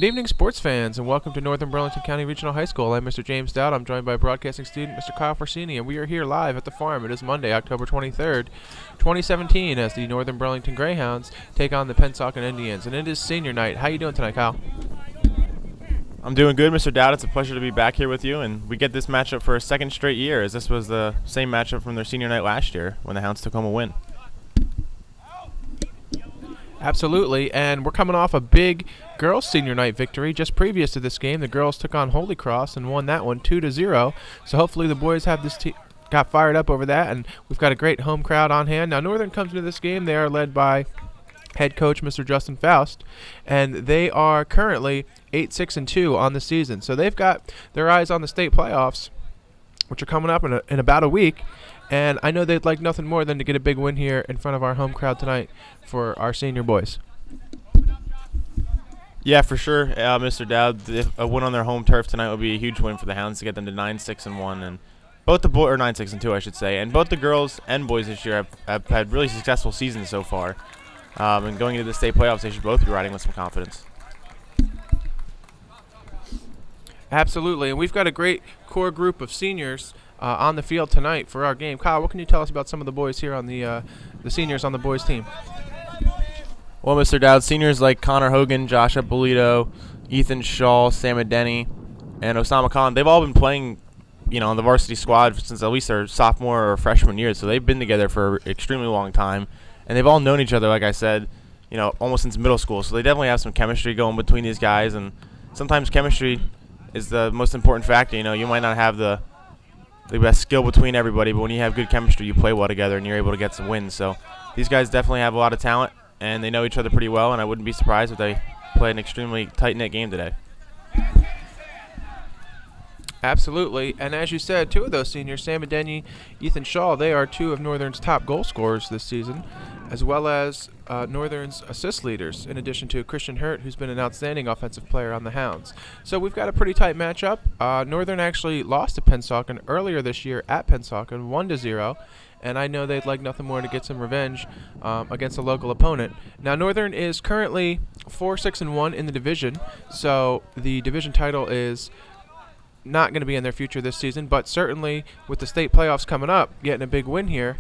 Good evening, sports fans, and welcome to Northern Burlington County Regional High School. I'm Mr. James Dowd. I'm joined by broadcasting student Mr. Kyle Forsini, and we are here live at the farm. It is Monday, October 23rd, 2017, as the Northern Burlington Greyhounds take on the Pennsauken Indians, and it is senior night. How you doing tonight, Kyle? I'm doing good, Mr. Dowd. It's a pleasure to be back here with you, and we get this matchup for a second straight year, as this was the same matchup from their senior night last year when the Hounds took home a win. Absolutely, and we're coming off a big girls' senior night victory. Just previous to this game, the girls took on Holy Cross and won that one 2-0. So hopefully the boys have got fired up over that, and we've got a great home crowd on hand. Now Northern comes into this game. They are led by head coach Mr. Justin Faust, and they are currently 8-6-2 on the season. So they've got their eyes on the state playoffs, which are coming up in about a week. And I know they'd like nothing more than to get a big win here in front of our home crowd tonight for our senior boys. Yeah, for sure, Mr. Dowd. A win on their home turf tonight would be a huge win for the Hounds to get them to 9-6-1, and both the boys, or 9-6-2, I should say, and both the girls and boys this year have had really successful seasons so far. And going into the state playoffs, they should both be riding with some confidence. Absolutely, and we've got a great core group of seniors on the field tonight for our game. Kyle, what can you tell us about some of the boys here on the seniors on the boys team? Well, Mr. Dowd, seniors like Connor Hogan, Josh Eppolito, Ethan Shaw, Sam Adeni, and Osama Khan, they've all been playing, on the varsity squad since at least their sophomore or freshman year. So they've been together for an extremely long time, and they've all known each other, like I said, almost since middle school. So they definitely have some chemistry going between these guys, and sometimes chemistry is the most important factor. You might not have the best skill between everybody, but when you have good chemistry, you play well together and you're able to get some wins. So these guys definitely have a lot of talent, and they know each other pretty well, and I wouldn't be surprised if they play an extremely tight-knit game today. Absolutely, and as you said, two of those seniors, Sam Adeni, Ethan Shaw, they are two of Northern's top goal scorers this season, as well as Northern's assist leaders, in addition to Christian Hurt, who's been an outstanding offensive player on the Hounds. So we've got a pretty tight matchup. Northern actually lost to Pennsauken earlier this year at Pennsauken, 1-0, and I know they'd like nothing more to get some revenge against a local opponent. Now Northern is currently 4-6-1 in the division, so the division title is not going to be in their future this season, but certainly with the state playoffs coming up, getting a big win here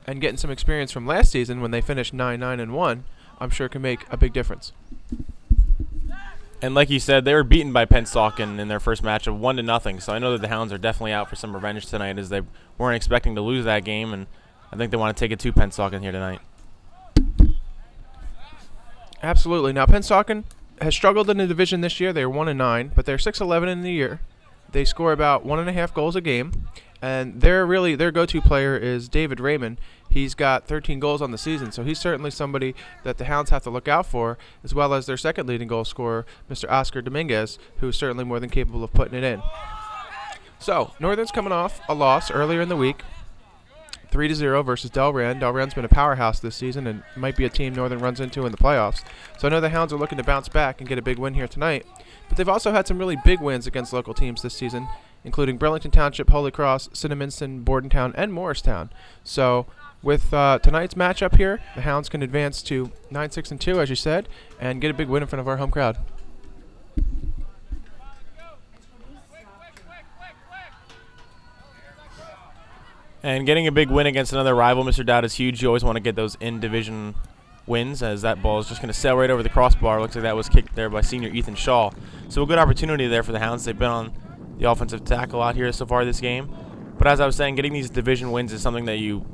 and getting some experience from last season when they finished 9-9-1, I'm sure can make a big difference. And like you said, they were beaten by Pennsauken in their first match of 1-0. So I know that the Hounds are definitely out for some revenge tonight, as they weren't expecting to lose that game, and I think they want to take it to Pennsauken here tonight. Absolutely. Now Pennsauken has struggled in the division this year. They're 1-9, but they're 6-11 in the year. They score about 1.5 goals a game, and their go-to player is David Raymond. He's got 13 goals on the season, so he's certainly somebody that the Hounds have to look out for, as well as their second leading goal scorer, Mr. Oscar Dominguez, who's certainly more than capable of putting it in. So Northern's coming off a loss earlier in the week, 3-0 versus Delran. Delran's been a powerhouse this season and might be a team Northern runs into in the playoffs. So I know the Hounds are looking to bounce back and get a big win here tonight. But they've also had some really big wins against local teams this season, including Burlington Township, Holy Cross, Cinnaminson, Bordentown, and Morristown. So with tonight's matchup here, the Hounds can advance to 9-6-2, as you said, and get a big win in front of our home crowd. And getting a big win against another rival, Mr. Dowd, is huge. You always want to get those in-division wins, as that ball is just going to sail right over the crossbar. Looks like that was kicked there by senior Ethan Shaw. So a good opportunity there for the Hounds. They've been on the offensive tackle out here so far this game. But as I was saying, getting these division wins is something that you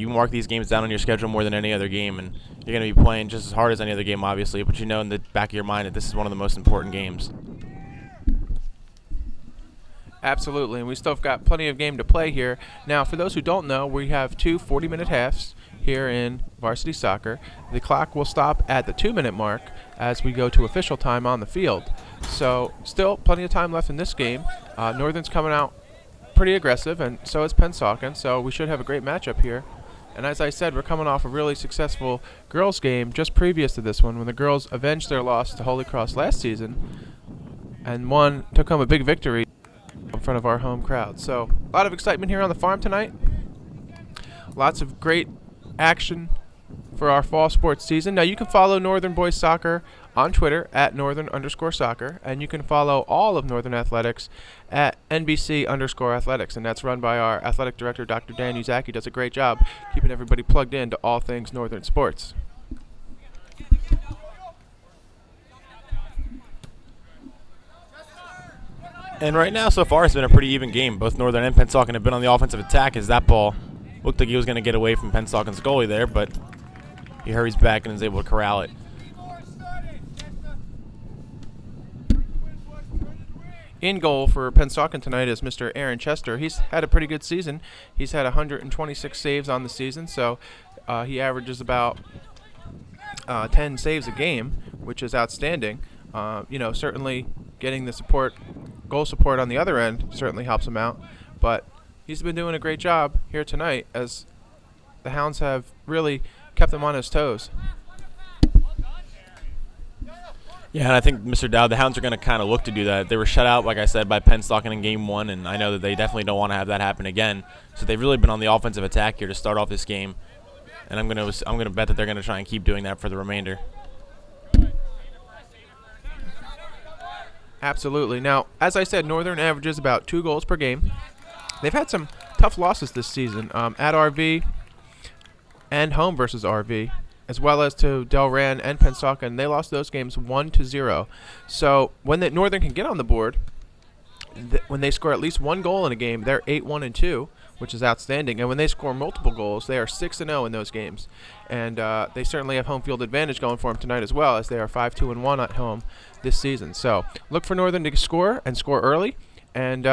mark these games down on your schedule more than any other game, and you're going to be playing just as hard as any other game, obviously, but you know in the back of your mind that this is one of the most important games. Absolutely, and we still have got plenty of game to play here. Now, for those who don't know, we have two 40-minute halves here in varsity soccer. The clock will stop at the 2-minute mark as we go to official time on the field. So still plenty of time left in this game. Northern's coming out pretty aggressive, and so is Pennsauken, so we should have a great matchup here. And as I said, we're coming off a really successful girls game just previous to this one, when the girls avenged their loss to Holy Cross last season and took home a big victory in front of our home crowd. So a lot of excitement here on the farm tonight. Lots of great action for our fall sports season. Now, you can follow Northern Boys Soccer on Twitter at Northern_soccer, and you can follow all of Northern Athletics at NBC_athletics, and that's run by our athletic director, Dr. Dan Uzak. He does a great job keeping everybody plugged in to all things Northern sports. And right now, so far, it's been a pretty even game. Both Northern and Pennsauken have been on the offensive attack as that ball looked like he was going to get away from Pensauken's goalie there, but he hurries back and is able to corral it. In goal for Pennsauken tonight is Mr. Aaron Chester. He's had a pretty good season. He's had 126 saves on the season, so he averages about 10 saves a game, which is outstanding. Certainly getting the goal support on the other end certainly helps him out, but he's been doing a great job here tonight as the Hounds have really kept him on his toes. Yeah, and I think, Mr. Dowd, the Hounds are going to kind of look to do that. They were shut out, like I said, by Pennsauken in Game 1, and I know that they definitely don't want to have that happen again. So they've really been on the offensive attack here to start off this game, and I'm going to bet that they're going to try and keep doing that for the remainder. Absolutely. Now, as I said, Northern averages about 2 goals per game. They've had some tough losses this season at RV and home versus RV, as well as to Delran and Pennsauken. They lost those games 1-0. So when the Northern can get on the board, when they score at least 1 goal in a game, they're 8-1-2, which is outstanding. And when they score multiple goals, they are 6-0 in those games. And they certainly have home field advantage going for them tonight as well, as they are 5-2-1 at home this season. So look for Northern to score and score early, and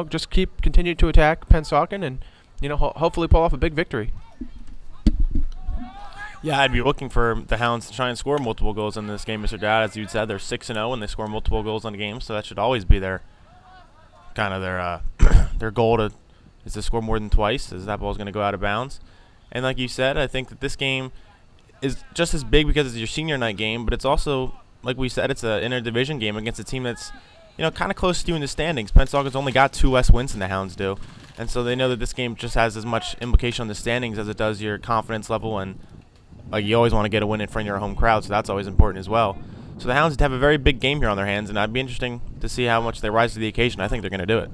just continue to attack Pennsauken, and hopefully pull off a big victory. Yeah, I'd be looking for the Hounds to try and score multiple goals in this game, Mr. Dowd. As you said, they're 6-0 and they score multiple goals in a game, so that should always be their their goal is to score more than twice, as that ball is going to go out of bounds. And like you said, I think that this game is just as big because it's your senior night game, but it's also, like we said, it's an interdivision game against a team that's kind of close to you in the standings. Pensauken's only got 2 less wins than the Hounds do, and so they know that this game just has as much implication on the standings as it does your confidence level, and you always want to get a win in front of your home crowd, so that's always important as well. So the Hounds have a very big game here on their hands, and it'd be interesting to see how much they rise to the occasion. I think they're going to do it.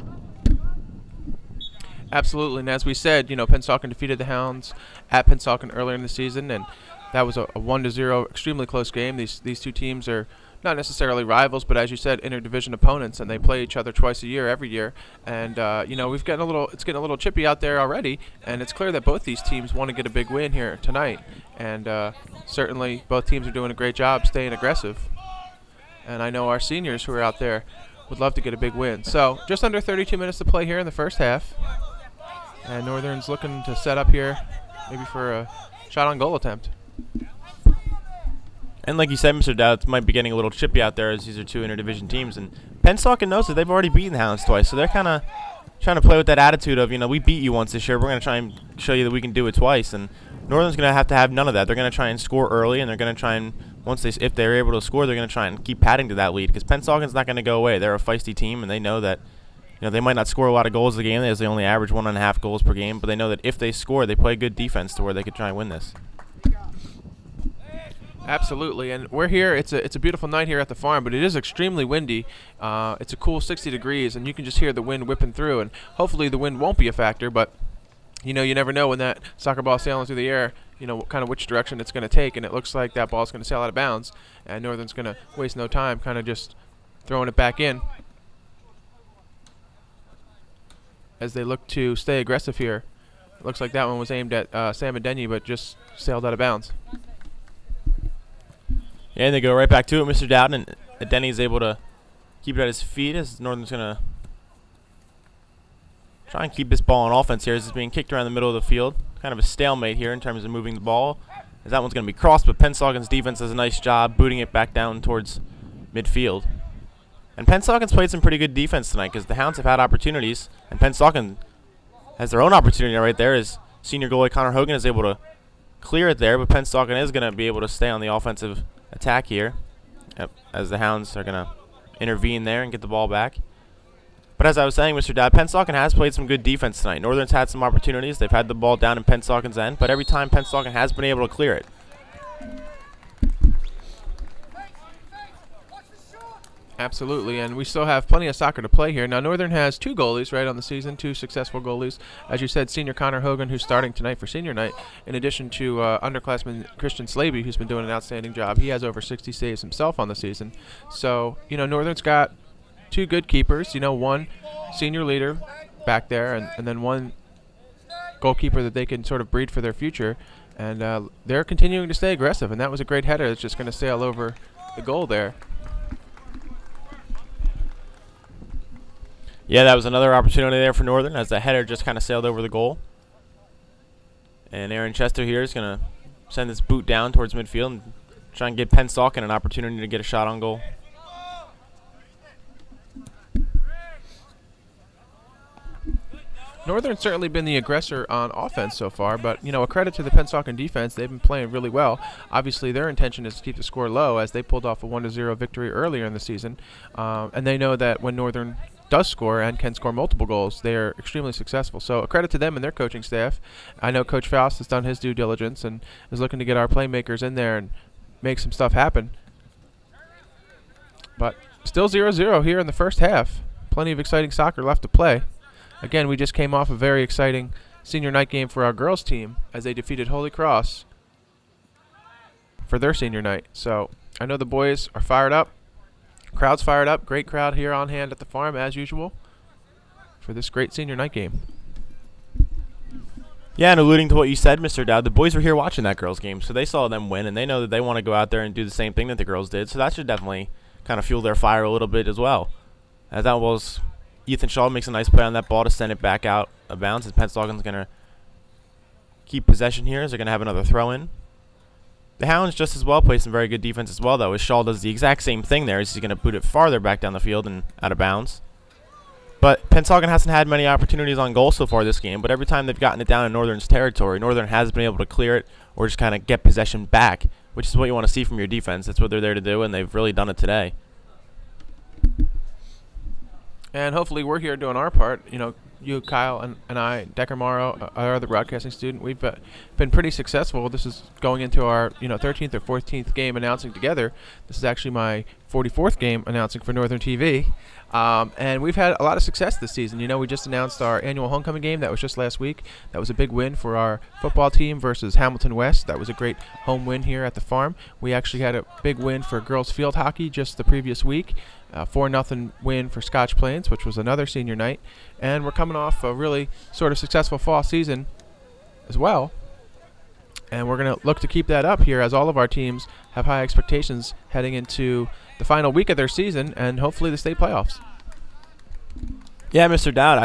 Absolutely, and as we said, Pennsauken defeated the Hounds at Pennsauken earlier in the season, and that was a 1-0 extremely close game. These two teams are not necessarily rivals, but as you said, interdivision opponents, and they play each other twice a year, every year. And it's getting a little chippy out there already, and it's clear that both these teams want to get a big win here tonight. And certainly, both teams are doing a great job staying aggressive. And I know our seniors who are out there would love to get a big win. So just under 32 minutes to play here in the first half, and Northern's looking to set up here, maybe for a shot on goal attempt. And like you said, Mr. Dowd, it might be getting a little chippy out there as these are 2 interdivision teams. And Pennsauken knows that they've already beaten the Hounds twice, so they're kind of trying to play with that attitude of, we beat you once this year. We're going to try and show you that we can do it twice. And Northern's going to have none of that. They're going to try and score early, and they're going to try and, if they're able to score, they're going to try and keep padding to that lead, because Pensauken's not going to go away. They're a feisty team, and they know that they might not score a lot of goals a game, as they only average 1.5 goals per game, but they know that if they score, they play good defense to where they could try and win this. Absolutely, and we're here. It's a beautiful night here at the farm, but it is extremely windy. It's a cool 60 degrees, and you can just hear the wind whipping through. And hopefully the wind won't be a factor, but you never know when that soccer ball is sailing through the air. Kind of which direction it's going to take, and it looks like that ball is going to sail out of bounds, and Northern's going to waste no time, kind of just throwing it back in as they look to stay aggressive here. It looks like that one was aimed at Sam Adeni, but just sailed out of bounds. Yeah, and they go right back to it, Mr. Dowden, and Denny's able to keep it at his feet as Northern's going to try and keep this ball on offense here as it's being kicked around the middle of the field. Kind of a stalemate here in terms of moving the ball, as that one's going to be crossed, but Pensauken's defense does a nice job booting it back down towards midfield. And Pensauken's played some pretty good defense tonight, because the Hounds have had opportunities, and Pennsauken has their own opportunity right there as senior goalie Connor Hogan is able to clear it there, but Pennsauken is going to be able to stay on the offensive attack here as the Hounds are going to intervene there and get the ball back. But as I was saying, Mr. Dad, Pennsauken has played some good defense tonight. Northern's had some opportunities. They've had the ball down in Pensauken's end, but every time Pennsauken has been able to clear it. Absolutely, and we still have plenty of soccer to play here. Now, Northern has two goalies right on the season, two successful goalies. As you said, senior Connor Hogan, who's starting tonight for senior night, in addition to underclassman Christian Slaby, who's been doing an outstanding job. He has over 60 saves himself on the season. So, Northern's got two good keepers, one senior leader back there, and then one goalkeeper that they can sort of breed for their future. And they're continuing to stay aggressive, and that was a great header that's just going to sail over the goal there. Yeah, that was another opportunity there for Northern as the header just kind of sailed over the goal. And Aaron Chester here is going to send this boot down towards midfield and try and give Pennsauken an opportunity to get a shot on goal. Northern's certainly been the aggressor on offense so far, but, a credit to the Pennsauken defense. They've been playing really well. Obviously, their intention is to keep the score low as they pulled off a 1-0 victory earlier in the season. And they know that when Northern does score and can score multiple goals, they're extremely successful. So a credit to them and their coaching staff. I know Coach Faust has done his due diligence and is looking to get our playmakers in there and make some stuff happen. But still 0-0 here in the first half. Plenty of exciting soccer left to play. Again, we just came off a very exciting senior night game for our girls team as they defeated Holy Cross for their senior night. So I know the boys are fired up. Crowd's fired up. Great crowd here on hand at the farm, as usual, for this great senior night game. Yeah, and alluding to what you said, Mr. Dowd, the boys were here watching that girls' game, so they saw them win, and they know that they want to go out there and do the same thing that the girls did, so that should definitely kind of fuel their fire a little bit as well. As that was, Ethan Shaw makes a nice play on that ball to send it back out of bounds, as Pennsauken's going to keep possession here, as they're going to have another throw-in. The Hounds just as well play some very good defense as well, though, as Shaw does the exact same thing there. He's going to boot it farther back down the field and out of bounds. But Pennsauken hasn't had many opportunities on goal so far this game, but every time they've gotten it down in Northern's territory, Northern has been able to clear it or just kind of get possession back, which is what you want to see from your defense. That's what they're there to do, and they've really done it today. And hopefully we're here doing our part. You, Kyle, and I, Decker Morrow, our other broadcasting student, we've been pretty successful. This is going into our 13th or 14th game announcing together. This is actually my 44th game announcing for Northern TV. And we've had a lot of success this season. We just announced our annual homecoming game. That was just last week. That was a big win for our football team versus Hamilton West. That was a great home win here at the farm. We actually had a big win for girls field hockey just the previous week. 4-0 win for Scotch Plains, which was another senior night. And we're coming off a really sort of successful fall season as well. And we're going to look to keep that up here as all of our teams have high expectations heading into the final week of their season and hopefully the state playoffs. Yeah, Mr. Dowd,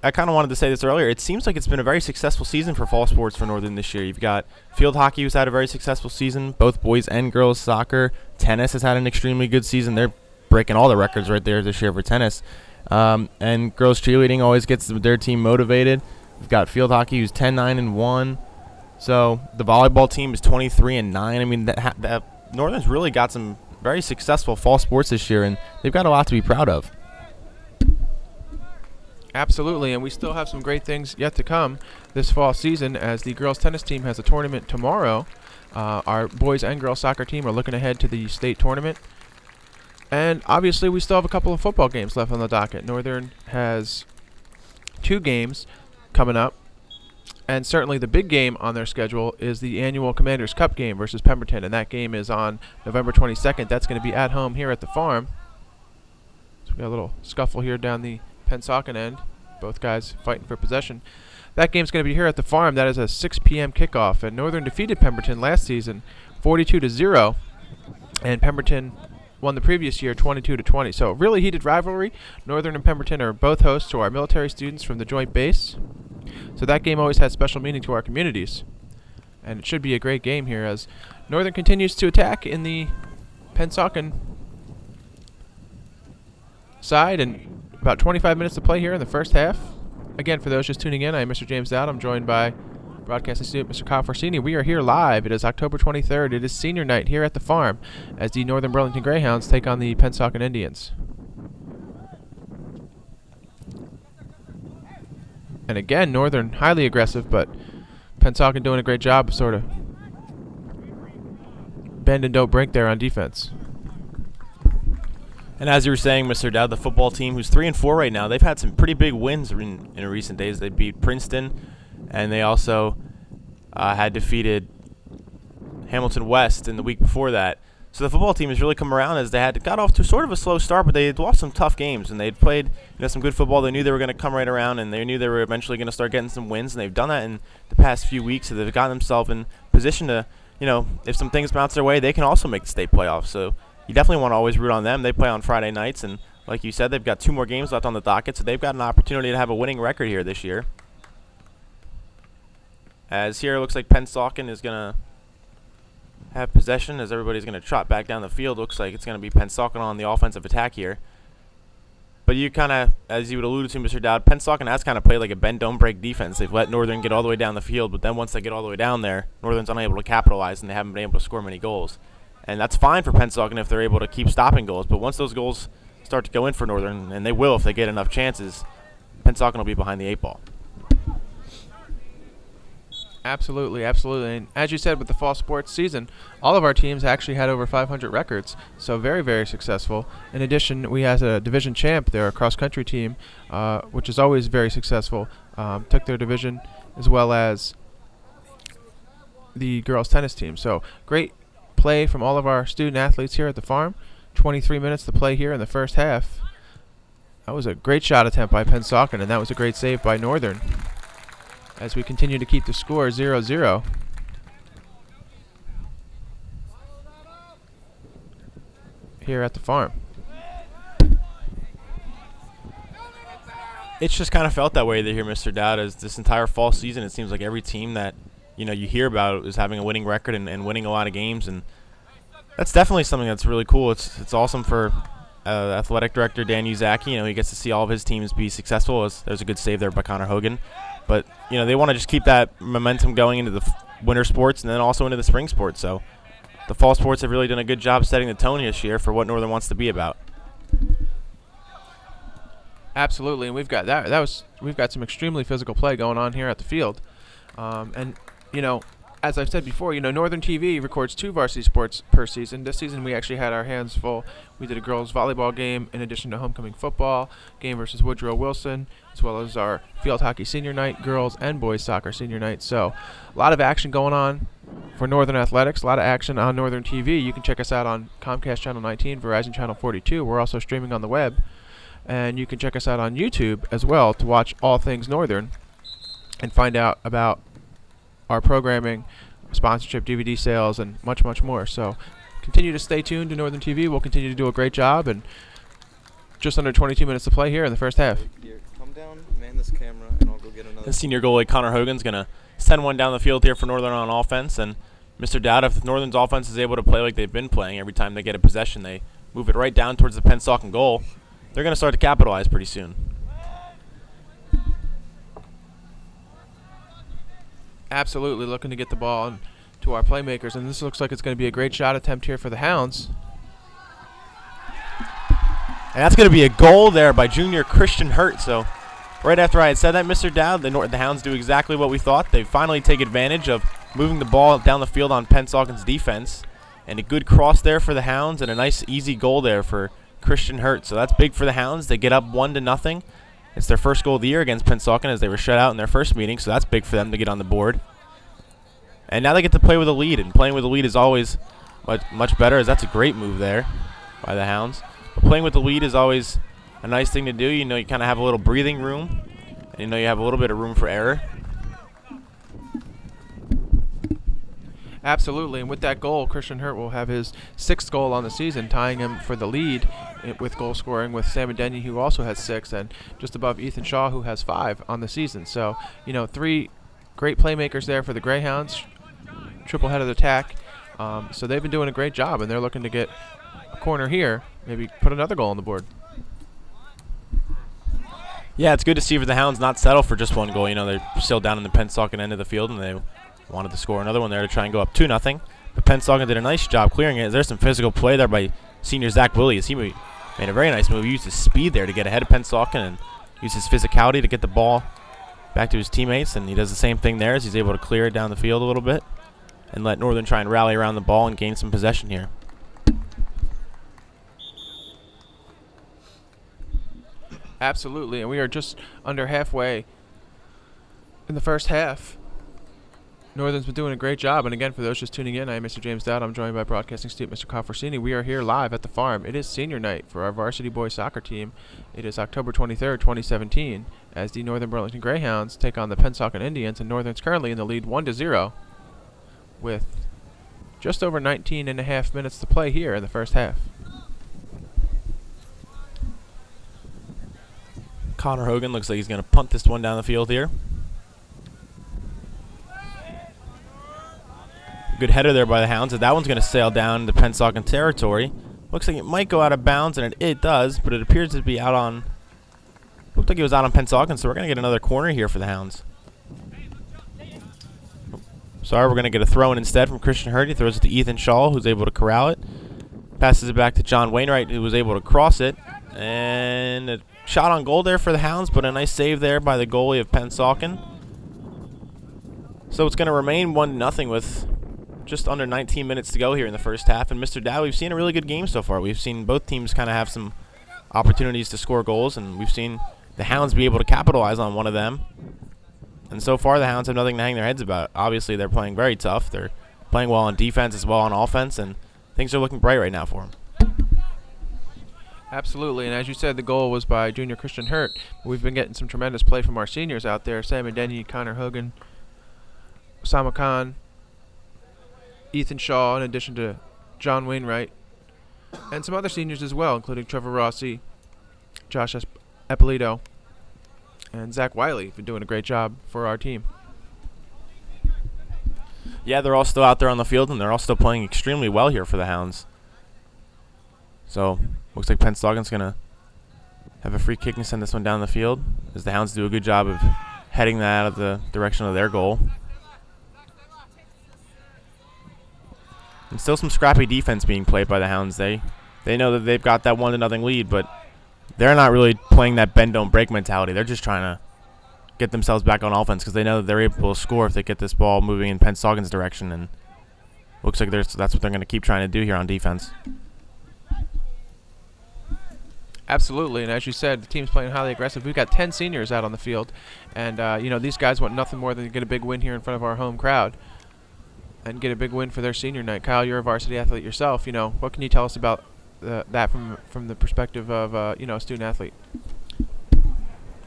I kind of wanted to say this earlier. It seems like it's been a very successful season for fall sports for Northern this year. You've got field hockey, who's had a very successful season, both boys and girls soccer. Tennis has had an extremely good season. They're breaking all the records right there this year for tennis. And girls cheerleading always gets their team motivated. We've got field hockey, who's 10-9-1. So the volleyball team is 23-9. I mean, that Northern's really got some very successful fall sports this year, and they've got a lot to be proud of. Absolutely, and we still have some great things yet to come this fall season as the girls tennis team has a tournament tomorrow. Our boys and girls soccer team are looking ahead to the state tournament. And obviously we still have a couple of football games left on the docket. Northern has 2 games coming up. And certainly the big game on their schedule is the annual Commanders Cup game versus Pemberton. And that game is on November 22nd. That's going to be at home here at the farm. So we got a little scuffle here down the Pennsauken end. Both guys fighting for possession. That game's going to be here at the farm. That is a 6 p.m. kickoff. And Northern defeated Pemberton last season 42-0. And Pemberton won the previous year 22-20. So really heated rivalry. Northern and Pemberton are both hosts to our military students from the joint base. So that game always has special meaning to our communities. And it should be a great game here as Northern continues to attack in the Pennsauken side. And about 25 minutes to play here in the first half. Again, for those just tuning in, I'm Mr. James Dowd. I'm joined by broadcasting student Mr. Kyle Forsini. We are here live. It is October 23rd. It is senior night here at the farm as the Northern Burlington Greyhounds take on the Pennsauken Indians. And again, Northern highly aggressive, but Pennsauken doing a great job of sort of bend and don't break there on defense. And as you were saying, Mr. Dowd, the football team, who's 3-4 right now, they've had some pretty big wins in recent days. They beat Princeton, and they also had defeated Hamilton West in the week before that. So the football team has really come around as they got off to sort of a slow start, but they had lost some tough games, and they'd played some good football. They knew they were going to come right around, and they knew they were eventually going to start getting some wins, and they've done that in the past few weeks. So they've gotten themselves in position to, if some things bounce their way, they can also make the state playoffs. So you definitely want to always root on them. They play on Friday nights, and like you said, they've got 2 more games left on the docket, so they've got an opportunity to have a winning record here this year. As here it looks like Pennsauken is going to have possession as everybody's going to trot back down the field. Looks like it's going to be Pennsauken on the offensive attack here. But you kind of, as you would allude to, Mr. Dowd, Pennsauken has kind of played like a bend, don't break defense. They've let Northern get all the way down the field, but then once they get all the way down there, Northern's unable to capitalize, and they haven't been able to score many goals. And that's fine for Pennsauken if they're able to keep stopping goals. But once those goals start to go in for Northern, and they will if they get enough chances, Pennsauken will be behind the 8 ball. Absolutely, absolutely. And as you said, with the fall sports season, all of our teams actually had over 500 records, so very, very successful. In addition, we had a division champ there, a cross-country team, which is always very successful, took their division, as well as the girls' tennis team. So great play from all of our student athletes here at the farm. 23 minutes to play here in the first half. That was a great shot attempt by Pennsauken, and that was a great save by Northern. As we continue to keep the score 0-0. Here at the farm. It's just kind of felt that way here, Mr. Dowd, as this entire fall season, it seems like every team that you hear about is having a winning record and winning a lot of games, and that's definitely something that's really cool. It's awesome for athletic director Dan Uzaki. He gets to see all of his teams be successful. There's a good save there by Connor Hogan. But, they want to just keep that momentum going into the winter sports and then also into the spring sports. So the fall sports have really done a good job setting the tone this year for what Northern wants to be about. Absolutely, and we've got we've got some extremely physical play going on here at the field. And, as I've said before, Northern TV records 2 varsity sports per season. This season we actually had our hands full. We did a girls volleyball game in addition to homecoming football, game versus Woodrow Wilson, as well as our field hockey senior night, girls and boys soccer senior night. So a lot of action going on for Northern Athletics, a lot of action on Northern TV. You can check us out on Comcast Channel 19, Verizon Channel 42. We're also streaming on the web. And you can check us out on YouTube as well to watch all things Northern and find out about our programming, sponsorship, DVD sales, and much, much more. So continue to stay tuned to Northern TV. We'll continue to do a great job, and just under 22 minutes to play here in the first half. Here, come down, man this camera, and I'll go get another. The senior goalie Connor Hogan's going to send one down the field here for Northern on offense. And Mr. Dowd, if Northern's offense is able to play like they've been playing, every time they get a possession, they move it right down towards the Pennsauken goal, they're going to start to capitalize pretty soon. Absolutely looking to get the ball to our playmakers, and this looks like it's going to be a great shot attempt here for the Hounds. And that's going to be a goal there by junior Christian Hurt. So right after I had said that, Mr. Dowd, the Hounds do exactly what we thought. They finally take advantage of moving the ball down the field on Pennsauken's defense. And a good cross there for the Hounds and a nice easy goal there for Christian Hurt. So that's big for the Hounds. They get up 1-0. It's their first goal of the year against Pennsauken as they were shut out in their first meeting. So that's big for them to get on the board. And now they get to play with a lead. And playing with a lead is always much better, as that's a great move there by the Hounds. But playing with the lead is always a nice thing to do. You kind of have a little breathing room. And you have a little bit of room for error. Absolutely, and with that goal, Christian Hurt will have his 6th goal on the season, tying him for the lead with goal scoring with Sam Denny, who also has 6, and just above Ethan Shaw, who has 5 on the season. So, 3 great playmakers there for the Greyhounds, triple-headed attack. So they've been doing a great job, and they're looking to get a corner here, maybe put another goal on the board. Yeah, it's good to see for the Hounds not settle for just one goal. They're still down in the Pennsauken end of the field, and they wanted to score another one there to try and go up 2-0. But Pennsauken did a nice job clearing it. There's some physical play there by senior Zach Williams. He made a very nice move. He used his speed there to get ahead of Pennsauken and used his physicality to get the ball back to his teammates. And he does the same thing there as he's able to clear it down the field a little bit and let Northern try and rally around the ball and gain some possession here. Absolutely, and we are just under halfway in the first half. Northern's been doing a great job, and again, for those just tuning in, I am Mr. James Dowd. I'm joined by broadcasting student Mr. Kyle Forsini. We are here live at the farm. It is senior night for our varsity boys soccer team. It is October 23rd, 2017, as the Northern Burlington Greyhounds take on the Pennsauken Indians, and Northern's currently in the lead 1-0 with just over 19 and a half minutes to play here in the first half. Connor Hogan looks like he's going to punt this one down the field here. Good header there by the Hounds. That one's going to sail down into Pennsauken territory. Looks like it might go out of bounds, and it does, but it appears to be out on... Looked like it was out on Pennsauken, so we're going to get another corner here for the Hounds. Sorry, we're going to get a throw-in instead from Christian Hurd. He throws it to Ethan Shaw, who's able to corral it. Passes it back to John Wainwright, who was able to cross it. And a shot on goal there for the Hounds, but a nice save there by the goalie of Pennsauken. So it's going to remain 1-0 with just under 19 minutes to go here in the first half. And Mr. Dow, we've seen a really good game so far. We've seen both teams kind of have some opportunities to score goals, and we've seen the Hounds be able to capitalize on one of them. And so far, the Hounds have nothing to hang their heads about. Obviously, they're playing very tough. They're playing well on defense as well on offense, and things are looking bright right now for them. Absolutely, and as you said, the goal was by junior Christian Hurt. We've been getting some tremendous play from our seniors out there. Sam Denny, Connor Hogan, Osama Khan, Ethan Shaw, in addition to John Wainwright, and some other seniors as well, including Trevor Rossi, Josh Eppolito, and Zach Wiley. Been doing a great job for our team. Yeah, they're all still out there on the field, and they're all still playing extremely well here for the Hounds. So, looks like Pennsauken's going to have a free kick and send this one down the field, as the Hounds do a good job of heading that out of the direction of their goal. And still some scrappy defense being played by the Hounds. They know that they've got that 1-0 lead, but they're not really playing that bend don't break mentality. They're just trying to get themselves back on offense because they know that they're able to score if they get this ball moving in Pennsauken's direction, and looks like that's what they're going to keep trying to do here on defense. Absolutely, and as you said, the team's playing highly aggressive. We've got 10 seniors out on the field, and these guys want nothing more than to get a big win here in front of our home crowd and get a big win for their senior night. Kyle, you're a varsity athlete yourself. What can you tell us about that from the perspective of a student athlete?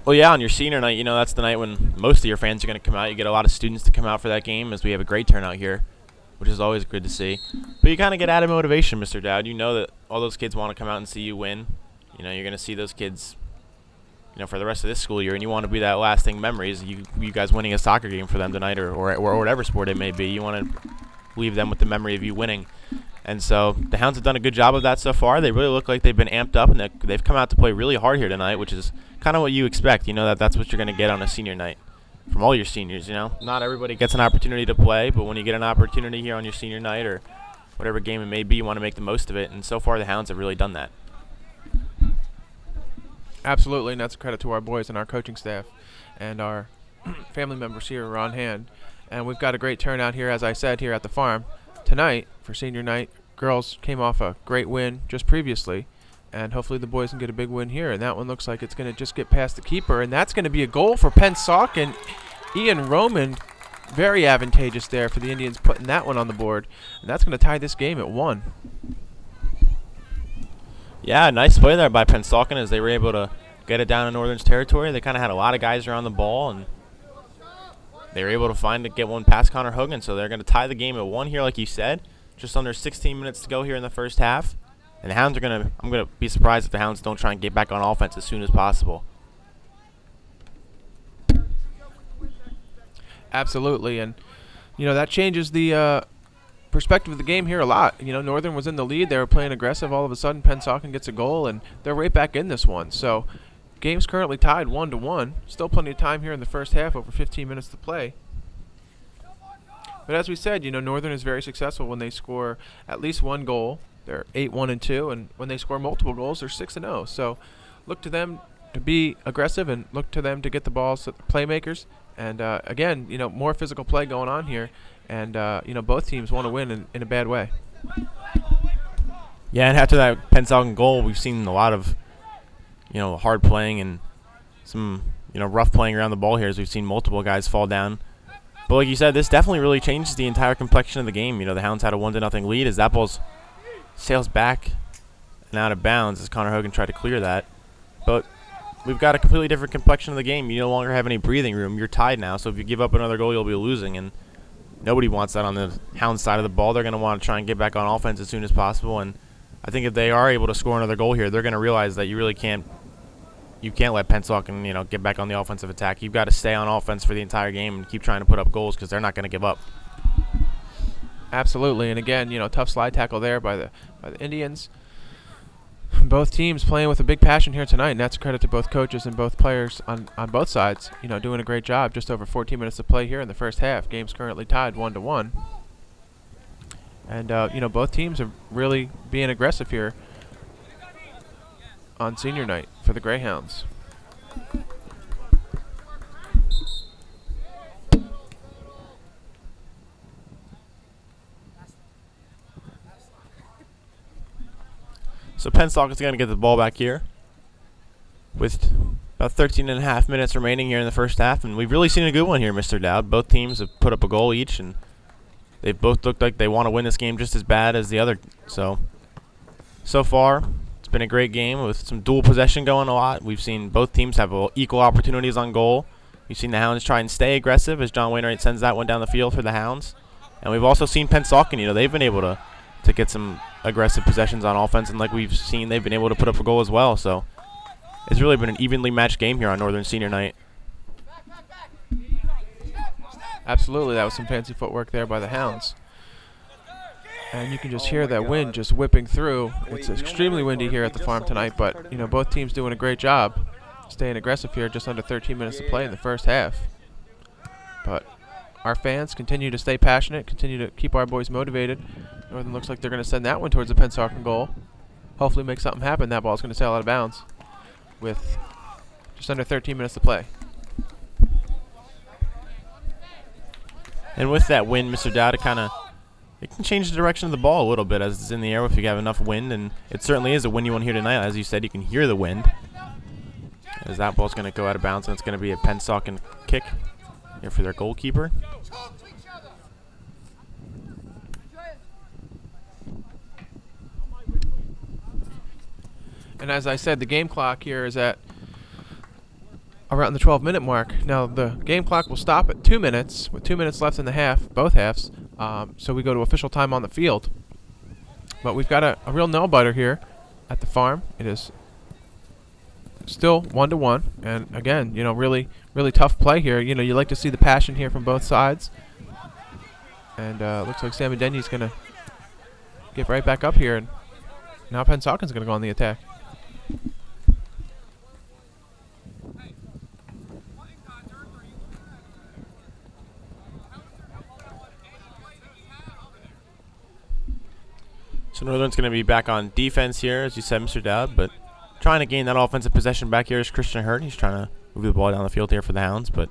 Well, yeah, on your senior night, that's the night when most of your fans are going to come out. You get a lot of students to come out for that game, as we have a great turnout here, which is always good to see. But you kind of get added motivation, Mr. Dowd. You know that all those kids want to come out and see you win. You're going to see those kids, for the rest of this school year, and you want to be that lasting memories. You guys winning a soccer game for them tonight, or whatever sport it may be. You want to leave them with the memory of you winning. And so the Hounds have done a good job of that so far. They really look like they've been amped up, and they've come out to play really hard here tonight, which is kind of what you expect. That's what you're going to get on a senior night from all your seniors. Not everybody gets an opportunity to play, but when you get an opportunity here on your senior night or whatever game it may be, you want to make the most of it. And so far the Hounds have really done that. Absolutely, and that's a credit to our boys and our coaching staff and our family members here are on hand. And we've got a great turnout here, as I said, here at the farm. Tonight, for senior night, girls came off a great win just previously, and hopefully the boys can get a big win here. And that one looks like it's going to just get past the keeper, and that's going to be a goal for Pennsauken. Ian Roman, very advantageous there for the Indians, putting that one on the board. And that's going to tie this game at 1. Yeah, nice play there by Pennsauken as they were able to get it down in Northern's territory. They kind of had a lot of guys around the ball, and they were able to get one past Connor Hogan. So they're going to tie the game at 1 here, like you said. Just under 16 minutes to go here in the first half. And the Hounds I'm going to be surprised if the Hounds don't try and get back on offense as soon as possible. Absolutely, and that changes the perspective of the game here a lot. Northern was in the lead. They were playing aggressive. All of a sudden, Pennsauken gets a goal, and they're right back in this one. So, game's currently tied 1-1. Still plenty of time here in the first half, over 15 minutes to play. But as we said, Northern is very successful when they score at least one goal. They're 8-1-2, and when they score multiple goals, they're 6-0. So, look to them to be aggressive and look to them to get the balls to the playmakers. And again, more physical play going on here. And, both teams want to win in a bad way. Yeah, and after that Pennsauken goal, we've seen a lot of, hard playing and some, rough playing around the ball here, as we've seen multiple guys fall down. But like you said, this definitely really changes the entire complexion of the game. The Hounds had a 1-0 lead as that ball sails back and out of bounds as Connor Hogan tried to clear that. But we've got a completely different complexion of the game. You no longer have any breathing room. You're tied now, so if you give up another goal, you'll be losing, and nobody wants that on the Hounds side of the ball. They're going to want to try and get back on offense as soon as possible, and I think if they are able to score another goal here, they're going to realize that you really can't let Pennsauken, get back on the offensive attack. You've got to stay on offense for the entire game and keep trying to put up goals because they're not going to give up. Absolutely, and again, tough slide tackle there by the Indians. Both teams playing with a big passion here tonight, and that's a credit to both coaches and both players on both sides. Doing a great job. Just over 14 minutes to play here in the first half. Game's currently tied 1-1, and both teams are really being aggressive here on senior night for the Greyhounds. So Pennsauken's going to get the ball back here with about 13 and a half minutes remaining here in the first half, and we've really seen a good one here, Mr. Dowd. Both teams have put up a goal each, and they've both looked like they want to win this game just as bad as the other. So far, it's been a great game with some dual possession going a lot. We've seen both teams have equal opportunities on goal. We've seen the Hounds try and stay aggressive as John Wainwright sends that one down the field for the Hounds. And we've also seen Pennsauken, they've been able to get some aggressive possessions on offense, and like we've seen, they've been able to put up a goal as well. So it's really been an evenly matched game here on Northern Senior Night. Absolutely, that was some fancy footwork there by the Hounds. And you can just hear that wind just whipping through. It's extremely windy here at the farm tonight, but both teams doing a great job staying aggressive here. Just under 13 minutes to play in the first half. But our fans continue to stay passionate, continue to keep our boys motivated. Northern looks like they're going to send that one towards the Pennsauken goal. Hopefully make something happen. That ball's going to sail out of bounds with just under 13 minutes to play. And with that wind, Mr. Dowd, it can change the direction of the ball a little bit as it's in the air if you have enough wind, and it certainly is a windy one here tonight. As you said, you can hear the wind. As that ball's going to go out of bounds, and it's going to be a Pennsauken kick here for their goalkeeper. And as I said, the game clock here is at around the 12-minute mark. Now, the game clock will stop at 2 minutes, with 2 minutes left in the half, both halves. So we go to official time on the field. But we've got a real nail-biter here at the farm. It is still 1-1. And, again, really, really tough play here. You like to see the passion here from both sides. And looks like Sam Denny's going to get right back up here. And now Pennsauken's going to go on the attack. So Northern's going to be back on defense here, as you said, Mr. Dowd, but trying to gain that offensive possession back here is Christian Hurt. He's trying to move the ball down the field here for the Hounds, but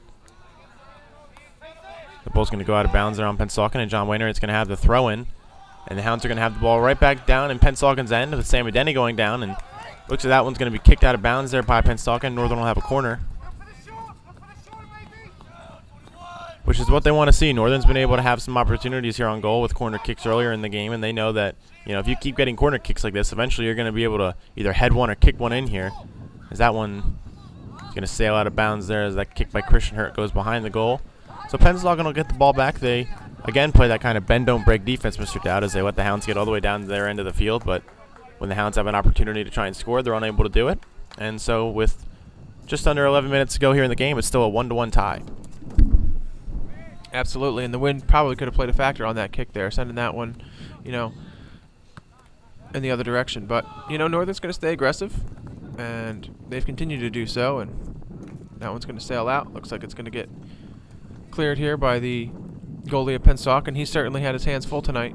the ball's going to go out of bounds there on Pennsauken, and John Wainwright's going to have the throw-in, and the Hounds are going to have the ball right back down in Pennsauken's end with Sam Denny going down, and looks like that one's going to be kicked out of bounds there by Pennsauken. Northern will have a corner, which is what they want to see. Northern's been able to have some opportunities here on goal with corner kicks earlier in the game, and they know that if you keep getting corner kicks like this, eventually you're going to be able to either head one or kick one in here. As that one is going to sail out of bounds there as that kick by Christian Hurt goes behind the goal. So Pennsauken will get the ball back. They, again, play that kind of bend-don't-break defense, Mr. Dowd, as they let the Hounds get all the way down to their end of the field. But when the Hounds have an opportunity to try and score, they're unable to do it. And so with just under 11 minutes to go here in the game, it's still a 1-1 tie. Absolutely, and the wind probably could have played a factor on that kick there, sending that one, in the other direction. But, Northern's going to stay aggressive, and they've continued to do so, and that one's going to sail out. Looks like it's going to get cleared here by the goalie of Pennsauken. He's certainly had his hands full tonight,